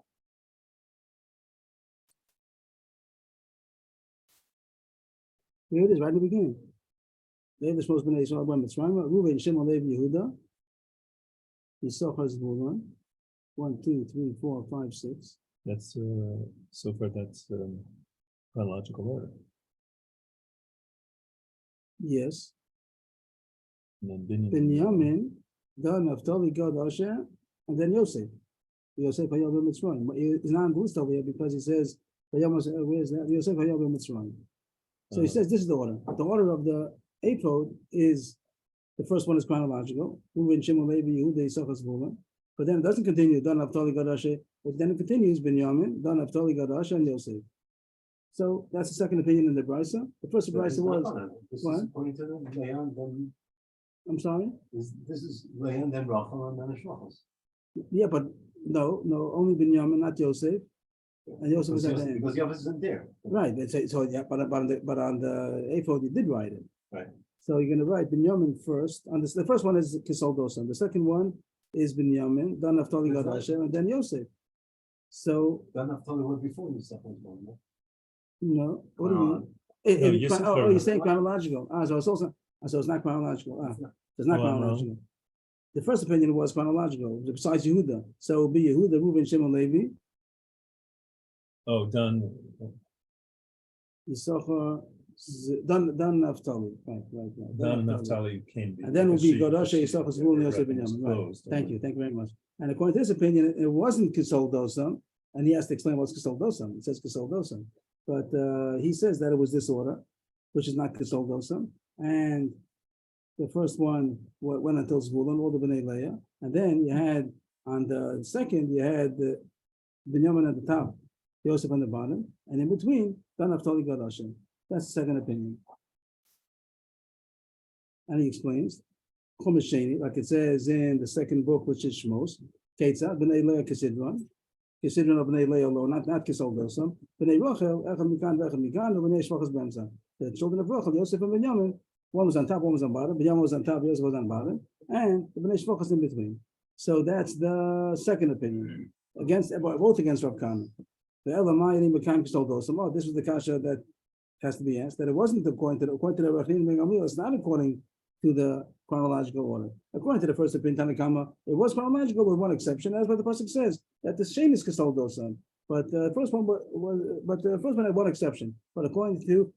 Here it is, right in the beginning. They the Shmos B'nai Yisrael Ben Mitzrayim, Reuven, Shimon, Levi, Yehuda, Yisachar, Zebulun. 1, 2, 3, 4, 5, 6. That's so far that's chronological order. Yes. And then Binyamin, Dan, Naphtali, Gad, Asher, and then Yosef. Yosef Hayab Mitzrayim. He's not included over here because he says, where's that? Yosef Hayab Mitzrayim. So he says this is the order. The order of the ephod is the first one is chronological. Reuven, Shimon, Levi, Yehuda, Yisachar, Zebulun. But then it doesn't continue. Dan, Naphtali, Gad, Asher. But then it continues. Binyamin, Dan, Naphtali, Gad, Asher, and Yosef. So that's the second opinion in the Brisa. The first Brisa was what? According to the Leon, then I'm sorry. this is Leon, then Rachel, and then Shmos. Yeah, but no, only Binyamin, not Yosef. And Yosef was at the end. Because Yosef isn't there. Right. So yeah, but on the ephod you did write it. Right. So you're going to write Binyamin first. On this, the first one is Kisol Dosan. The second one is Binyamin, then Naphtali, Gad, Asher, and then Yosef. So Then Naphtali were before the second one. No? no, what do you mean? Yosef You're saying chronological. So it's also so it's not chronological. It's not No, chronological. The first opinion was chronological, besides Yehuda. So it would be Yehuda, Reuven, Shimon, Levi, Oh, done. Yisachar, Dan Naphtali. Right. Done Naphtali came. And then will be because Gadasha, she- Yisachar, Zebulun, Yosef, reference Binyamin. Right. closed. Thank you very much. And according to this opinion, it wasn't Kisol Dosam, and he has to explain what's Kisol Dosam. It says Kisol Dosam. But he says that it was this order, which is not Kisol Dosam. And the first one went until Zebulun, all the Bnei Leah. And then you had, on the second, you had the Binyamin at the top, Yosef on the bottom, and in between, Dan Naphtali, Gad, Asher. That's the second opinion. And he explains, Chumash Sheni, like it says in the second book, which is Shmos, Ketzad, Bnei Leah, Citrin of Bnei Leah alone, not Kisol Dosam. Bnei Rachel, Echad Mikan, Echad Mikan, and Bnei Shvachas Bemza. The children of Rachel, Yosef and Binyamin, one was on top, one was on bottom. Binyamin was on top, Yosef was on bottom, and the Bnei Shvachas in between. So that's the second opinion, both against Rav Kana. The Elamai Mikan Kisol Dosam. Oh, this was the kasha that has to be asked, that it wasn't according to the Rachin Ben Gamliel, it's not according to the chronological order. According to the first opinion, Tanakama, it was chronological with one exception. That's what the pasuk says, that the shame is Kisol Dosan. But the first one had one exception. But according to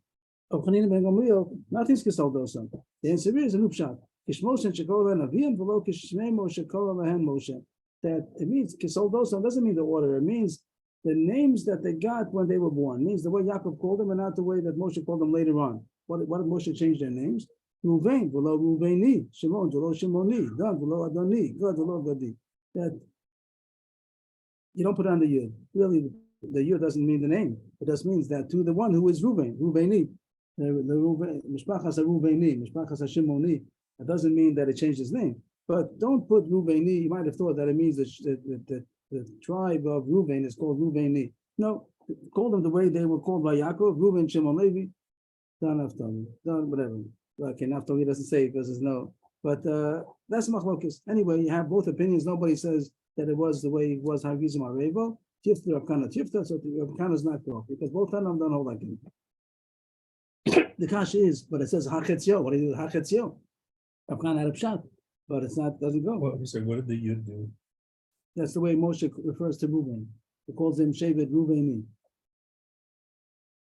Rachin Ben Gamliel, nothing's Kisol Dosan. The answer is an upshat. Kishmos and Shekora Navim, below Kishmemo Shekora Lahan Moshe. That it means Kisol Dosan doesn't mean the order, it means the names that they got when they were born. It means the way Yaakov called them and not the way that Moshe called them later on. What did Moshe change their names? Ruvain, below Ruvaini, Shimon, below Shimoni, Dan, below Adoni, Gad, below Gadi. That you don't put on the Yud. Really, the Yud doesn't mean the name. It just means that to the one who is Ruvain, Ruvaini, the Mishpachas Ruvaini, Mishpachas Shimoni. It doesn't mean that it changed his name. But don't put Ruvaini. You might have thought that it means the tribe of Reuven is called Reuveni. No, call them the way they were called by Yaakov, Reuven, Shimon, Levi, Dan, Naphtali, Dan, whatever. Okay, Naphtali doesn't say because there's no, but that's machlokes. Anyway, you have both opinions. Nobody says that it was the way it was Hagizim Arevo, Tifta, Rav Kana, Tifta, so Rav Kana is not wrong because both of them don't hold like him. The kasha is, but it says Hachetzio. What do you do with Hachetzio? Rav Kana had a pshat, but it's not, doesn't go. Well, so what did the Yud do? That's the way Moshe refers to Reuven. He calls him Shevet Reuveni.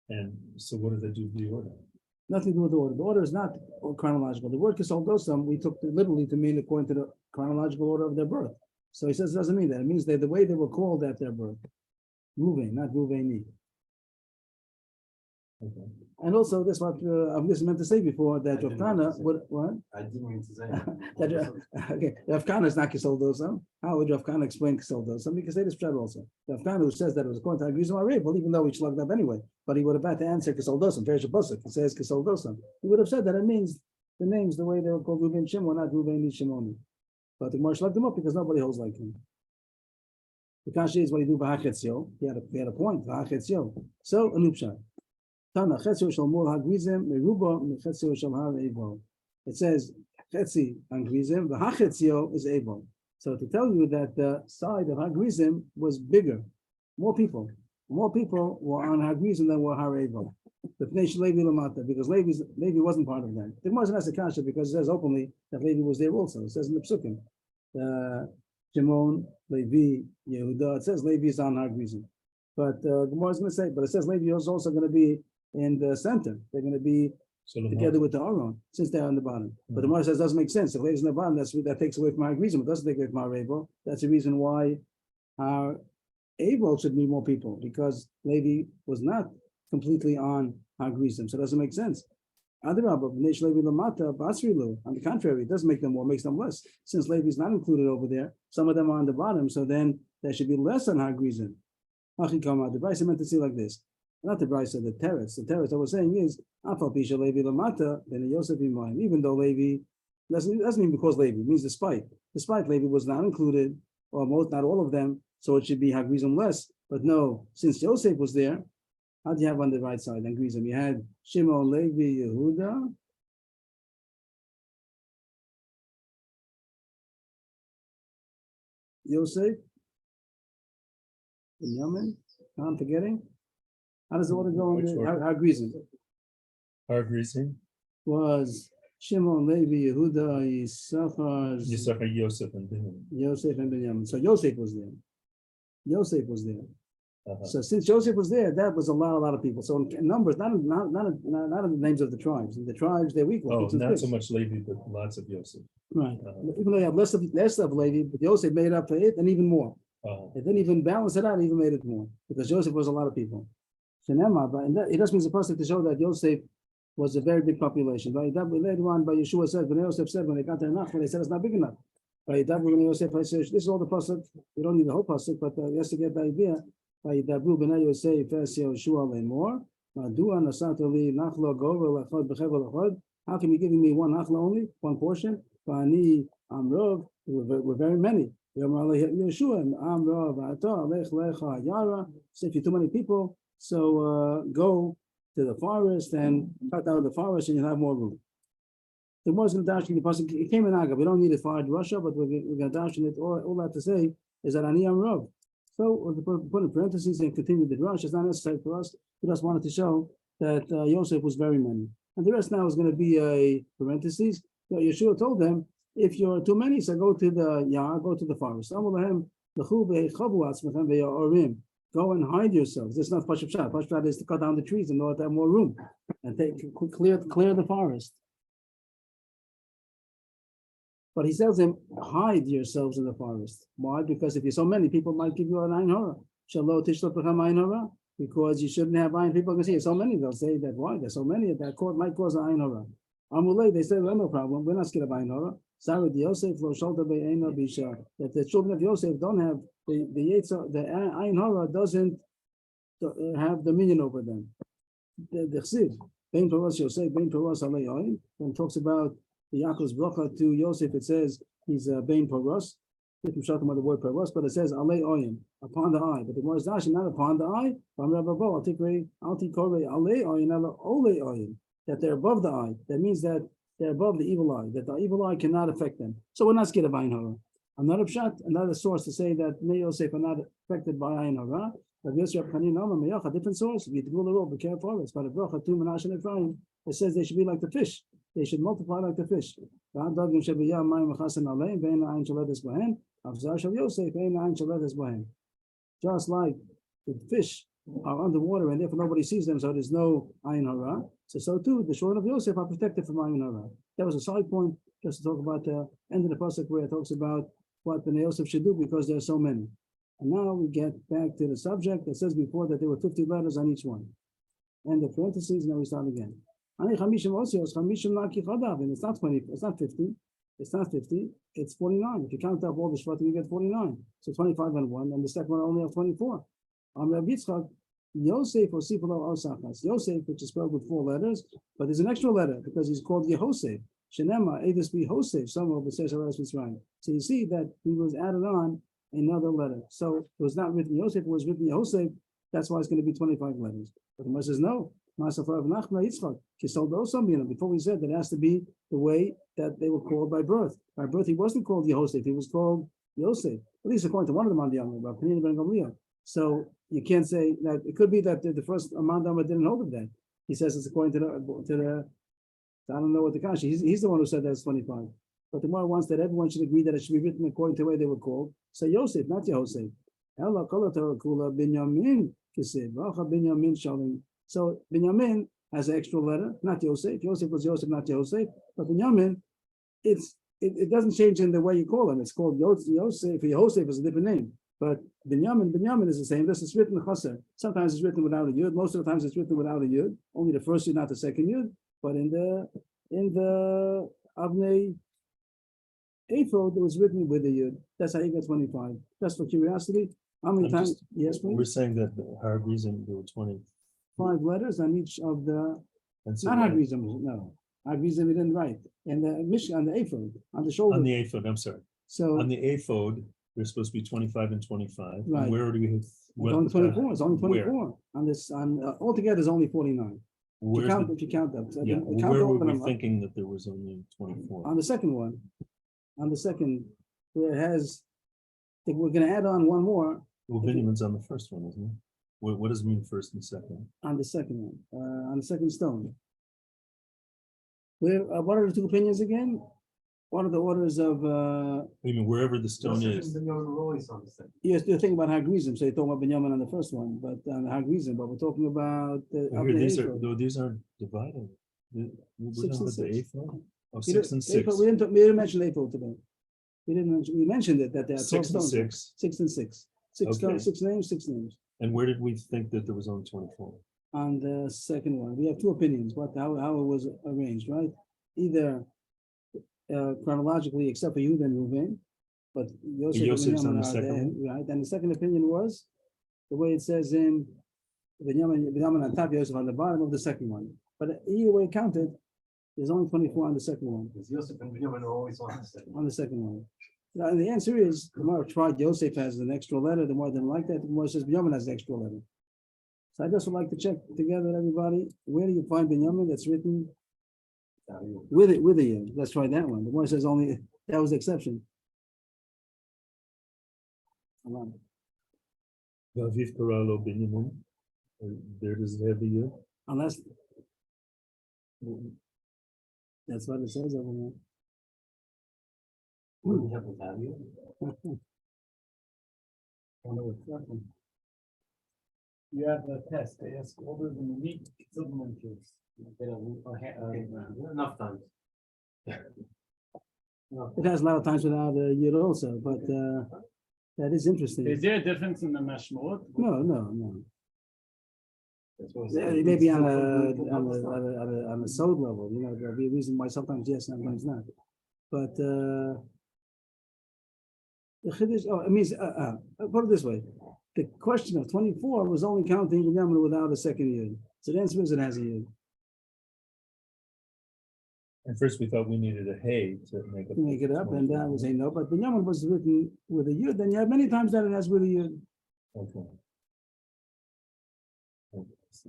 And so what does that do with the order? Nothing to do with the order. The order is not chronological. The word Kisol Dosam, we took literally to mean according to the chronological order of their birth. So he says it doesn't mean that. It means they're the way they were called at their birth. Reuven, not Reuveni. Okay. And also, that's what I just meant to say before, that Rav Kana, what? I didn't mean to say That, okay, Rav Kana is not Kisol Dosam. How would Rav Kana explain Kisol Dosam? We can say this pshat also. Rav Kana, who says that it was according to Hagizim Arevo, even though we slugged up anyway, but he would have had to answer Kisol Dosam. Very Pasuk. He says Kisol Dosam. He would have said that it means the names the way they were called Reuven Shimon, not Reuveni Shimoni. But the Gemara slugged him up because nobody holds like him. The kasha is what you do b'hachetzio. He had a point, b'hachetzio. So, anupshat. Tana, chetzio shal mol hagrizim, meruba, mechetzio shal har evo. It says, chetzi hagrizim, v'hachetzio is evo. So to tell you that the side of hagrizim was bigger, more people were on hagrizim than were har evo. The Pnei Levi Lamata, because Levi wasn't part of that. It wasn't as a kasha because it says openly that Levi was there also. It says in the Psukim. Shimon, Levi, Yehuda. It says Levi is on hagrizim. But the Gemara is going to say, but it says Levi is also going to be in the center. They're going to be together with the Aaron, since they're on the bottom. But the Gemara says doesn't make sense. If Levi's on the bottom, that takes away from our hagrizim. It doesn't take away from our Abel. That's the reason why our Abel should be more people, because Levi was not completely on hagrizim, so it doesn't make sense. On the contrary, it doesn't make them more, makes them less. Since Levi is not included over there, some of them are on the bottom, so then there should be less on hagrizim. The Brisa meant to see like this. Not the Brisa, the teretz. The teretz I was saying is even though Levi doesn't mean because Levi, it means despite Levi was not included, or most, not all of them, so it should be hagrizim less. But no, since Yosef was there, how do you have on the right side? And Grizim, you had Shimon, Levi, Yehuda, Yosef, Binyamin. I'm forgetting. How does the order go? How Grizim? Har Grizim, Was Shimon, Levi, Yehuda, Yisachar, Yisachar, Yosef, and Binyamin. Yosef, and Binyamin. So Yosef was there. Uh-huh. So since Joseph was there, that was a lot of people. So in numbers, not in the names of the tribes. In the tribes, they're equal. Oh, not so much Levi, but lots of Yosef. Right. Even though you have less of Levi, but Joseph made up for it and even more. It didn't even balance it out, even made it more. Because Joseph was a lot of people. But it just means a person to show that Joseph was a very big population. But later on, by Yeshua said, when Joseph said, when they got to Nachman, they said it's not big enough. But Yosef, this is all the pasuk. You don't need the whole pasuk, but just to get the idea. How can you give me one nachla only, one portion? We're very many. So if you're too many people, so go to the forest and cut down the forest and you'll have more room. The more is going to dash in the pasuk. It came in Aga. We don't need it for Russia, but we're going to dash in it. All that to say is that Ani Am Rav. So we'll put in parentheses and continue the drush. It's not necessary for us. We just wanted to show that Yosef was very many. And the rest now is going to be a parentheses. So Yeshua told them, if you're too many, so go to the Yah, go to the forest. Go and hide yourselves. This is not Pashup Shad. Pashup Shad is to cut down the trees in order to have more room and clear the forest. But he tells them, hide yourselves in the forest. Why? Because if you're so many, people might give you an ayin hara. Shalom tishlot become ayin hara. Because you shouldn't have ayin. People can see so many. They'll say that why? There's so many that might cause an ayin hara. Amulei, they say, well, no problem. We're not scared of ayin hara. Sarah Yosef lo sholta be'eina bisha. That the children of Yosef don't have the ayin hara doesn't have dominion over them. The chsiv bein toras Yosef bein toras alei ayin. When it talks about the Yaakov's bracha to Yosef, it says he's bein paros. Different shot about the word paros, but it says alei oyin, upon the eye. But the word is not upon the eye. That they're above the eye. That means that they're above the evil eye. That the evil eye cannot affect them. So we're not scared of ayin hara. Another pshat, another source to say that Bnei Yosef are not affected by ayin hara. But Yosef Chanin Amar a different source. Be careful. It's by the bracha to Menashe and Ephraim. It says they should be like the fish. They should multiply like the fish. Just like the fish are underwater and therefore nobody sees them, so there's no ayin hara. So too, the children of Yosef are protected from ayin hara. That was a side point just to talk about the end of the pasuk where it talks about what Bnei Yosef should do because there are so many. And now we get back to the subject that says before that there were 50 letters on each one. End of parentheses, now we start again. And it's not 20, it's not 50, it's 49. If you count up all the shvatim, you get 49. So 25 and 1, and the second one only have 24. Yosef or Sifalo Osachas. Yosef, which is spelled with 4 letters, but there's an extra letter because he's called Yehosef. Shenema, Avis be Hosef, some of the says Mitzrayim. So you see that he was added on another letter. So it was not written Yosef, it was written Yosef. That's why it's going to be 25 letters. But the Gemara says no. Before we said that it has to be the way that they were called by birth. By birth, he wasn't called Yosef, he was called Yosef, at least according to one of them on the Yom, about Penina ben Gamliel. So you can't say that it could be that the first Amandama didn't hold of that. He says it's according to the I don't know what the Kashi. He's the one who said that's 25. But the Gemara wants that everyone should agree that it should be written according to the way they were called. Say Yosef, not Yosef. So Binyamin has an extra letter, not Yosef. Yosef was Yosef, not Yosef. But Binyamin, it doesn't change in the way you call him. It's called Yosef. Yosef is a different name. But Binyamin is the same. This is written chaser. Sometimes it's written without a yud. Most of the times it's written without a yud. Only the first yud, not the second yud. But in the Avnei Ephod, it was written with a yud. That's how you get 25. Just for curiosity. How many times? Yes, please. We're saying that the hard reason there were 25 letters on each of the. And so Not hard reason. No, hard reason we didn't write. And the Mishnah on the Ephod, on the shoulder. on the aphod, I'm sorry. So On the aphod, there's supposed to be 25 and 25. And Right. where do we have? it's only 24. It's only 24. On this, altogether is only 49. If you count them. So Yeah, you count where all were of them we up. thinking that there was only 24? On the second one, where it has, I think we're gonna add on one more Well, Binyamin's on the first one, isn't it? What does it mean first and second? on the second one, on the second stone. What are the two opinions again? What are the orders of, I mean, wherever the stone Yosef is. and Binyamin were always on the same. yes, you're thinking about Hagrizim, so you're talking about Binyamin on the first one, but on the Hagrizim, but we're talking about the. Here, these aren't divided. We're Six talking and about the six. aphod? Oh, We 6 and 6. didn't mention April today. We mentioned it, that there are 12 6 and stones. 6. 6 and 6. Six Okay. stones, six names. And where did we think that there was only 24? On the second one, we have two opinions, how it was arranged, right? Either chronologically, except for you, then Ruvain, but Yosef and Yosef's on Binyamin the are second there, right? And the second opinion was the way it says in Binyamin on top, Yosef on the bottom of the second one. But either way counted, there's only 24 on the second one. Because Yosef and Binyamin are always on the same. On the second one. Now, the answer is, the more tried Yosef has an extra letter, the more didn't like that, the more says Binyamin has an extra letter. So I just would like to check together, everybody, where do you find Binyamin that's written with a yud? Let's try that one. The more says only, that was the exception. Hold on. Vaviv Karalo Binyamin. There does it have the year? Unless. That's what it says over there. What do we have without you? I don't know what's happening. You have a test, they ask all the unique supplementals. Enough times. It has a lot of times without a yud also, but that is interesting. Is there a difference in the mashmot? No. That's what Yeah, maybe on a sod level, there'll be a reason why sometimes yes, sometimes not. But the Chiddush, it means, put it this way, the question of 24 was only counting Binyamin without a second yud. So the answer is it has a yud. At first, we thought we needed a hay to make To make it up, and that was a no, but Binyamin was written with a yud, then you have many times that it has with a yud. Okay.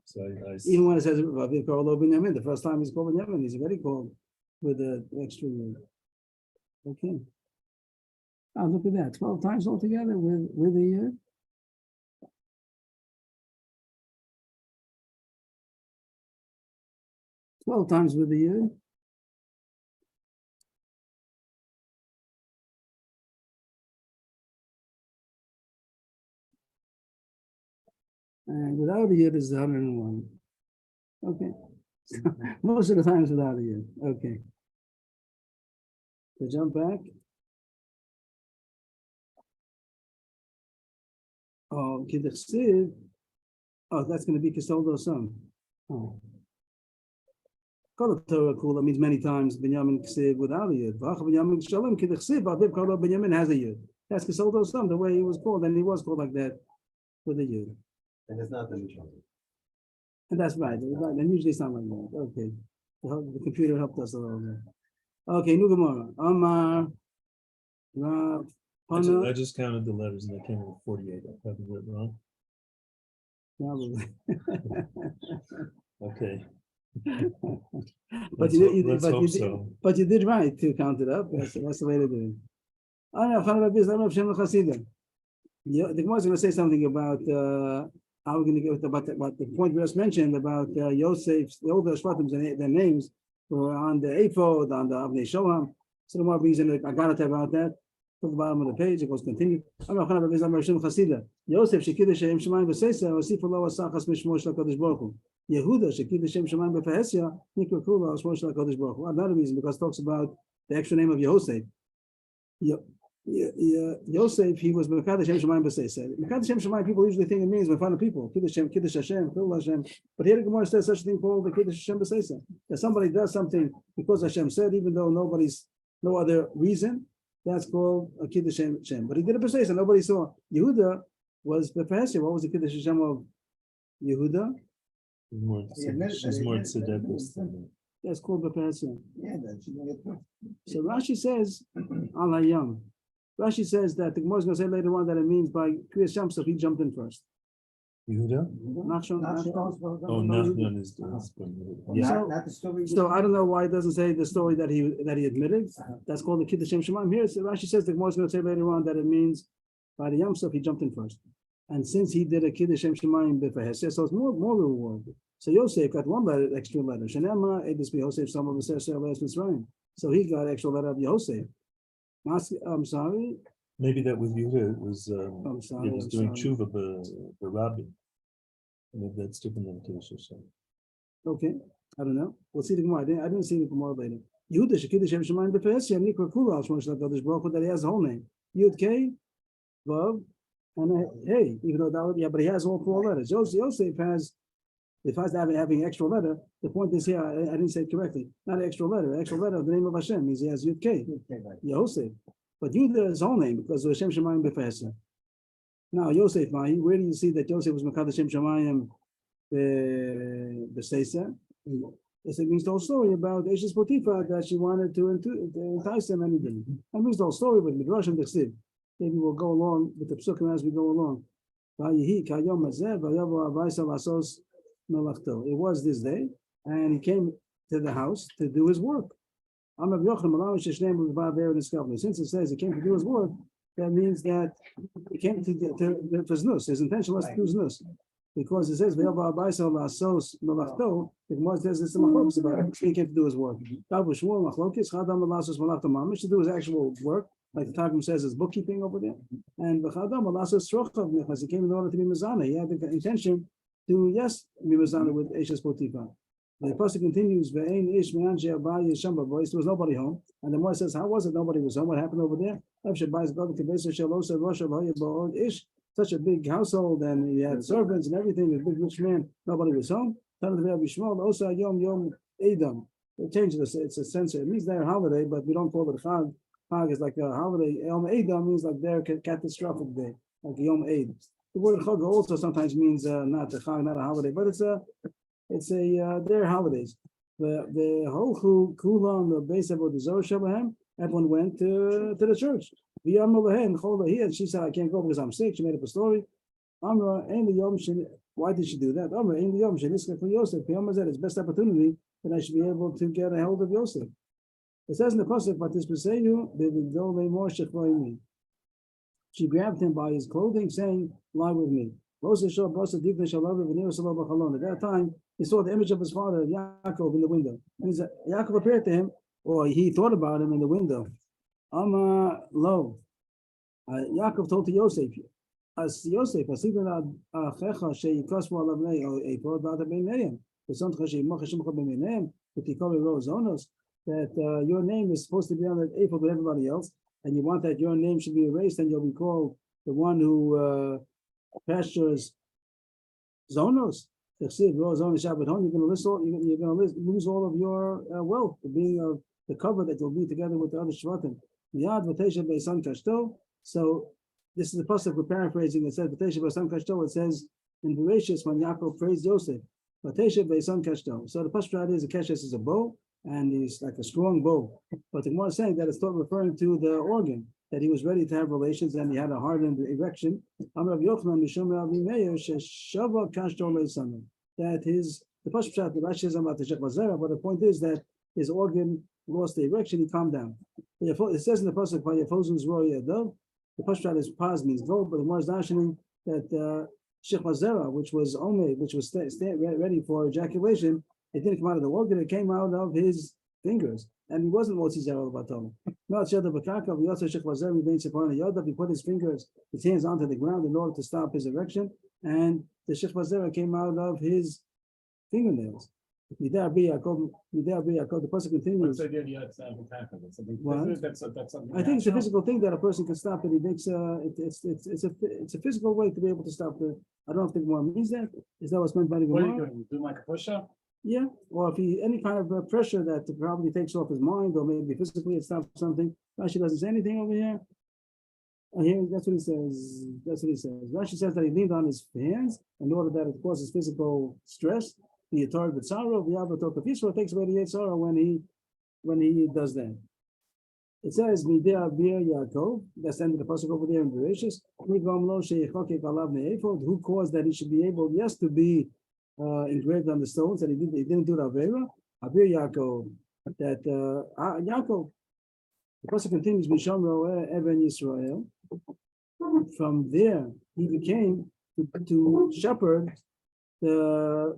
So Even when it says Vaviv Karlo Binyamin, the first time he's called Binyamin, he's already called with the extra yud. Okay. Now look at that, 12 times altogether with a yud. Twelve times with the yud. And without a yud is 101. Okay. Most of the times without a yud. Okay. To jump back. Oh, Kiddushtiv. Oh, that's going to be Kisoldo Sam. Oh. Kol Torah Kula means many times Binyamin Ksiv without a yud. V'ach Binyamin Shalom Kiddushtiv. Aviv Kol Binyamin has a yud. That's Kisoldo Sam, the way he was called, and he was called like that with a yud. And it's not the Mishra. And that's right. And usually it's not like that. Okay. The computer helped us a little bit. Okay, new Gemara. Amar Rav Hana, I just counted the letters and they came with 48. I probably did it wrong. probably. Okay. But you, Let's but hope you did, so. but you did right to count it up. That's the way to do it. I don't know. The Gemara is going to say something about how we're going to get about the point we just mentioned about Yosef, the older Shvatim, and their names were on the ephod, on the Avnei Shoham. So the more reason I got it about that. To the bottom of the page, it goes continue. Yosef shekiddush Shem Shemayim v'seisa v'sif lo asachas mishmo shel Hakadosh Baruch Hu. Yehuda shekiddush Shem Shemayim v'fehesya nikra kula shmo shel Hakadosh Baruch Hu. Another reason because it talks about the extra name of Yosef. Yosef, he was Mekadosh Shem Shemayim v'seisa. Mekadosh Shem Shemayim, people usually think it means in front of people. Kiddush Hashem, Chil Hashem. But here the Gemara says such a thing called the Kiddush Hashem v'seisa. That somebody does something because Hashem said, even though no other reason. That's called a Kiddush Hashem. But he did it b'seisa, nobody saw. Yehuda was b'fehesya. What was the Kiddush Hashem of Yehuda? She's more tzedekos than that. That's called b'fehesya. Yeah, that she didn't get through. So Rashi says, Al Hayam. Rashi says that the Gemara is going to say later on that it means by Kriyas Sham, so he jumped in first. Yehuda? Nachshon. Oh, Nachman is the husband. Yeah. Not the story. So I don't know why it doesn't say the story that he admitted. That's called the Kiddush Hashem Shemaim. Here, Rashi says the Gemara is going to say later on that it means by the Yom Sov he jumped in first, and since he did a Kiddush Hashem Shemaim b'fehesya, so it's more reward. So Yosef got one letter, extra letter. Shenema edus b'Yosef some of the last Mitzrayim. So he got extra letter of Yosef. I'm sorry. Maybe that with Yehuda it was I'm sorry. he was doing tshuva the rabbi. Maybe that's different than Kiddush Hashem. Okay, I don't know. We'll see the Gemara. I didn't see the Gemara later. Yehuda shekiddush Shem Shemayim b'fehesya nikra kula al shmo shel Hakadosh Baruch Hu, that he has the whole name. Yud K, Vav, and a Hey. Even though that, but he has all four letters. Yosef has, if I was having extra letter, the point is here. I didn't say it correctly. Not an extra letter. Extra letter of the name of Hashem means he has Yud K, Yosef. But Yehuda is his whole name because of Shem Shemayim b'fehesya. Now Yosef, where do you see that Yosef was Mekadosh Shem Shemayim b'seisa? This means the whole story about Eshes Potiphar that she wanted to entice him, and he didn't. That means the whole story with Midrash and Dechsiv. Maybe we'll go along with the psukim as we go along. It was this day, and he came to the house to do his work. Since it says he came to do his work, that means that he came to his nus. His intention was to do his nus. Because it says, the Gemara says it's a machlokes about it. He came to do his work. To do his actual work, like the Targum says, his bookkeeping over there. And he came in order to be Mizana. He had the intention to, yes, be Mizana with Eshes Potiphar. The pasuk continues, there was nobody home. And the Gemara says, how was it nobody was home? What happened over there? Such a big household, and he had servants and everything, a big rich man, nobody was home. They changed this, it's a sense, it means their holiday, but we don't call it a Chag. Chag is like a holiday. Yom Eidam means like their catastrophic day, like Yom Eid. The word Chag also sometimes means not a Chag, not a holiday, but it's their holidays. The whole Kulan, the base of the Zohar Shabbahem, everyone went to the church. And she said, I can't go because I'm sick. She made up a story. Why did she do that? It's best opportunity that I should be able to get a hold of Yosef. It says in the pasuk, but this she grabbed him by his clothing, saying, lie with me. At that time, he saw the image of his father, Yaakov, in the window. And Yaakov appeared to him, or he thought about him in the window. Yaakov told to Yosef, as Yosef, that your name is supposed to be on the ephod with everybody else, and you want that your name should be erased, and you'll be called the one who pastures zonos. You're going to lose all of your wealth, being the cover that you'll be together with the other shvatim. So this is the pasuk we're paraphrasing. It says, it says in Bereshis when Yaakov praised Yosef, so the pasuk is a keshes is a bow, and it's like a strong bow. But the Gemara is saying that it's not referring to the organ. that he was ready to have relations and he had a hardened erection. That the Pashut Pshat, the Rashi says about the Shechva Zera, but the point is that his organ lost the erection, he calmed down. It says in the Pasuk, the Pashut Pshat is Paz means go, but the more is darshaning that Shechva Zera, which was ready for ejaculation, it didn't come out of the organ, it came out of his fingers. And he wasn't Motzi Zera Batom. He put his fingers, his hands onto the ground in order to stop his erection, and the Shechva Zera came out of his fingernails. The person continues. What? I think it's a physical thing that a person can stop it. He makes it's a physical way to be able to stop it. I don't think more means that. Is that what's meant by the What are you Gemara? doing? Do like a push-up? Yeah, or if he any kind of pressure that probably takes off his mind, or maybe physically it stops something. Rashi doesn't say anything over here. And here, that's what he says. That's what he says. Rashi says that he leaned on his hands in order that it causes physical stress. The Yatar B'tzaro, it takes away the Yetzara when he does that. It says, Mideh Bir Yaakov, that's the end of the pasuk over there in Bereshis. Who caused that he should be able, yes, to be engraved on the stones, that he didn't do the Avera? Abir Yaakov, that Yaakov, the pasuk continues, Mishamro Even Yisrael. From there, he became to shepherd the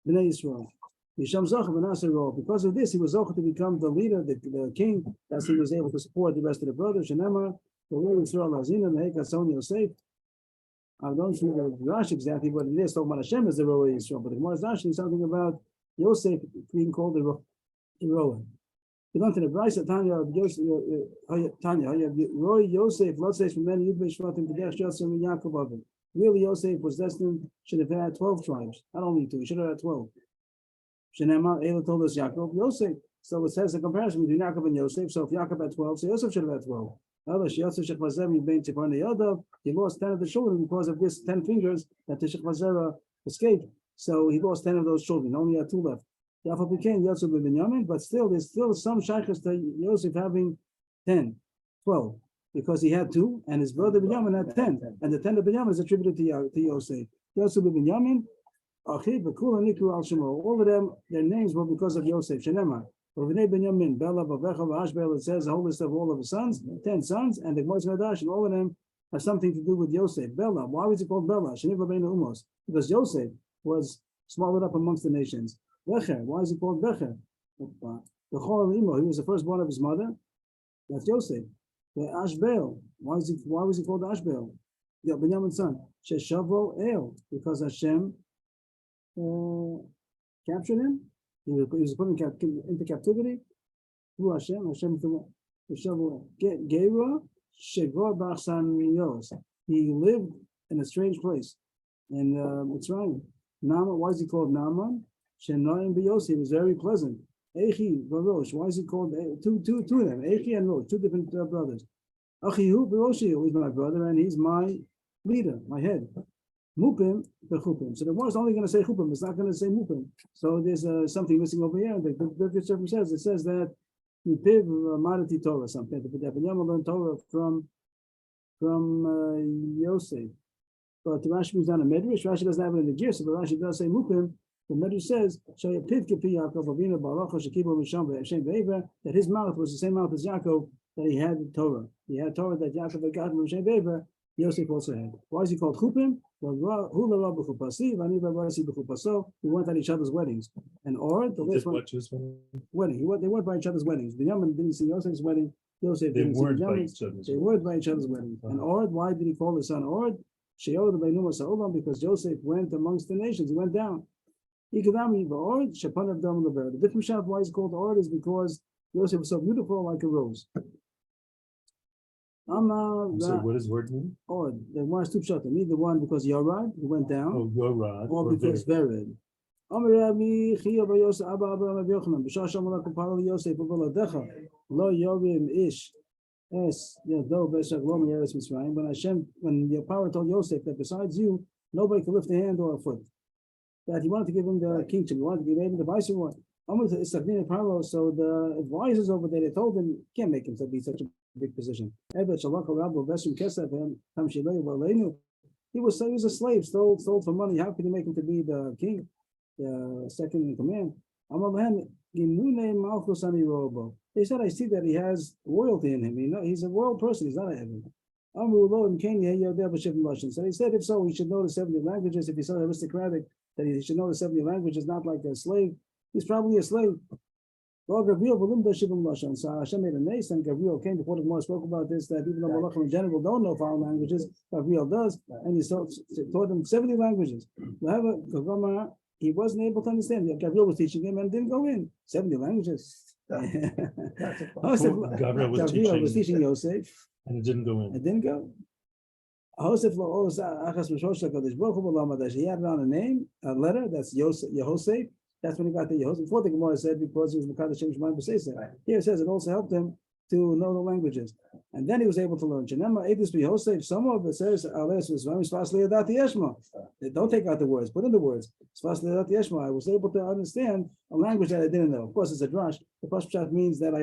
Bnei Yisrael. Because of this, he was able to become the leader, the king, as he was able to support the rest of the brothers. Shenema, the Lord Yisrael Hazina, the Hekason Yosef. I don't see the Rashi exactly what it is. Talking about Hashem as the Roa Yisrael, but the Gemara is actually something about Yosef being called the Roa. We go to the Brisa Tanya of Roy Yosef. Let's say from many Yudbei Shvatim Kedech Yosef and Yaakov of it. Really, Yosef was destined, should have had 12 tribes, not only 2, he should have had 12. Shenema, Ela told us Yaakov, Yosef. So it says a comparison between Yaakov and Yosef. So if Yaakov had 12, so Yosef should have had 12. He lost 10 of the children because of this 10 fingers that the Shechva Zera escaped. So he lost 10 of those children, only had 2 left. Therefore became Yosef ben Binyamin, but still there's still some shaykhs to Yosef having 10, 12. Because he had 2, and his brother Binyamin had 10, and the 10 of Binyamin is attributed to Yosef. Yosef ben Binyamin, Achid, Bekul, and Nikru al Shemo. All of them, their names were because of Yosef. Shenema, Rovnei Binyamin, Bela, Bavecha, Ashbel. It says a whole list of all of his sons, 10 sons, and the Gemara Hadash, and all of them have something to do with Yosef. Bela, why was he called Bela? Sheniva Beinu Umos, because Yosef was swallowed up amongst the nations. Becher, why is he called Becher? The Chol Imo, he was the firstborn of his mother. That's Yosef. The Ashbel, why was he called Ashbel? The Binyamin's son. Sheshavo El, because Hashem captured him. He was put into captivity through Hashem. Hashem Sheshavo Gera Shegor Bachsan Yos. He lived in a strange place in Mitzrayim. Naaman, why is he called Naaman? Shenoim B'Yosef, he was very pleasant. Echi Barosh, why is he called two of them? Echi and Rosh, 2 different brothers. Achihu Baroshi, he's my brother and he's my leader, my head. Mupim Bechupim. So the war is only going to say Chupim, it's not going to say Mupim. So there's something missing over here. The Birkut says it says that Mipiv Marati Torah, something. But Binyamin learned Torah from Yosef. But the Rashi moves down to Medrash. Rashi doesn't have it in the gear, so the Rashi does say Mupim. The Medrash says that his mouth was the same mouth as Yaakov, that he had Torah. He had Torah that Yaakov had gotten from Shem Be'ever, Yosef also had. Why is he called Chupim? We went at each other's weddings. And Or, the last one, wedding. They went by each other's weddings. Binyamin didn't see Yosef's wedding. Yosef didn't see Binyamin's. They weren't by each other's weddings. And Or, why did he call his son Or? Because Joseph went amongst the nations. He went down. The Bit Mishaf, why is called Or, is because Yosef was so beautiful like a rose. So what does word mean? Or the one is 2 pshatim. Either one because Yorad, he went down, Oh, Yorad. or because Vered. When your power told Yosef that besides you, nobody could lift a hand or a foot, that he wanted to give him the kingship, he wanted to give him the viceroy. almost it's a Paro. So the advisors over there, they told him, can't make him to be such a big position. He was a slave, stole for money. How could you make him to be the king, the second in command? They said, I see that he has royalty in him. You know, he's a royal person. He's not an Evan. So he said, if so, he should know the 70 languages. If he's so aristocratic, that he should know the 70 languages, not like a slave. He's probably a slave. So Hashem made a nace, and Gabriel came before the Gemara spoke about this, that even though Malachim in general don't know foreign languages, Gabriel does, and he taught them 70 languages. He wasn't able to understand. Gabriel was teaching him and didn't go in. 70 languages. Gabriel was teaching Yosef. and it didn't go in. It didn't go. He had it on a name, a letter, that's Yehosef. That's when he got the Yehosef. Before the Gemara said because he was Mekadosh Shem Shemaim B'Seisei. Here it says it also helped him to know the languages. And then he was able to learn. Some of it says, don't take out the words, put in the words. I was able to understand a language that I didn't know. Of course, it's a drash. The first shot means that I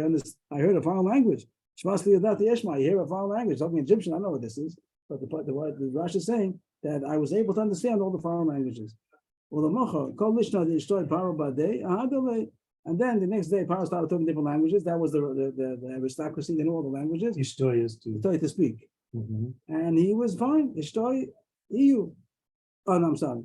heard a foreign language. You hear a foreign language, talking Egyptian, I know what this is. But the drash is saying that I was able to understand all the foreign languages. Well, the Mocha, called Lishna, they destroyed Paro by day, and then the next day, Paro started talking different languages. That was the aristocracy, they knew all the languages. Ishtoy is To speak. Mhm. And he was fine. Ishtoy, EU. Oh, no, I'm sorry.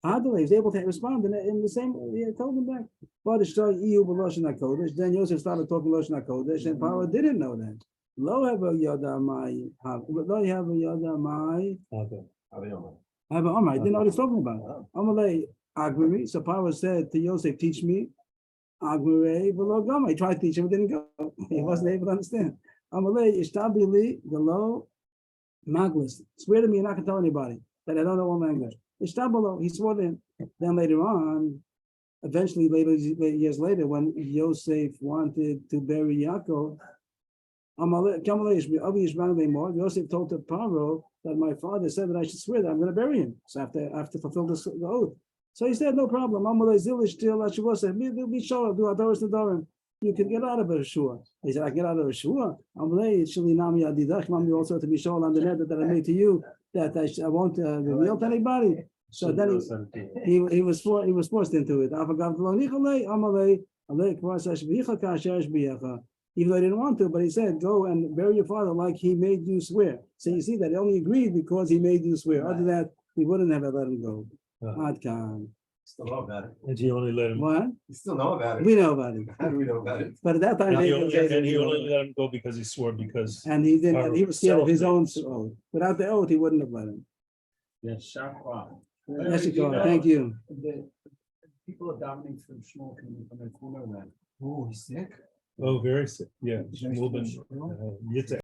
He was able to respond in the same way. He told him back. But Ishtoy, EU, Lashon HaKodesh. Then Yosef started talking Lashon HaKodesh, and Paro didn't know that. Lo have a yodamai. Lo have a yodamai. Okay. I didn't know what he's talking about. Amalei Agmiri. So Paro said to Yosef, teach me. Agmiri below Gama. He tried to teach him, it didn't go. He wasn't able to understand. Amalei Ishtabili, the low Maglis. Swear to me, you're not gonna tell anybody that I don't know one language. Ishtabalo, he swore to him. Then later on, eventually years later, when Yosef wanted to bury Yaakov, Yosef told to Paro that my father said that I should swear that I'm going to bury him. So I have to fulfill the oath. So he said, no problem. You can get out of a shua. He said, I get out of a shua. Also to be shown on the net that I made to you that I won't reveal to anybody. So then he was forced into it. Even though I didn't want to, but he said, go and bury your father like he made you swear. So you see that he only agreed because he made you swear. Other than that, he wouldn't have let him go. Still know about it. And he only let him. What? You still know about it. We know about it. How do we know about it? But at that time, And they he didn't say that only let him go because he swore and he didn't. And he was scared of his own oath. Without the oath, he wouldn't have let him. Yes, Shafra. Yes, you go. Thank you. The people are davening from Shmuel coming from the corner. Oh, he's sick. Oh, very sick. Yeah. Shmuel ben Yitzhak.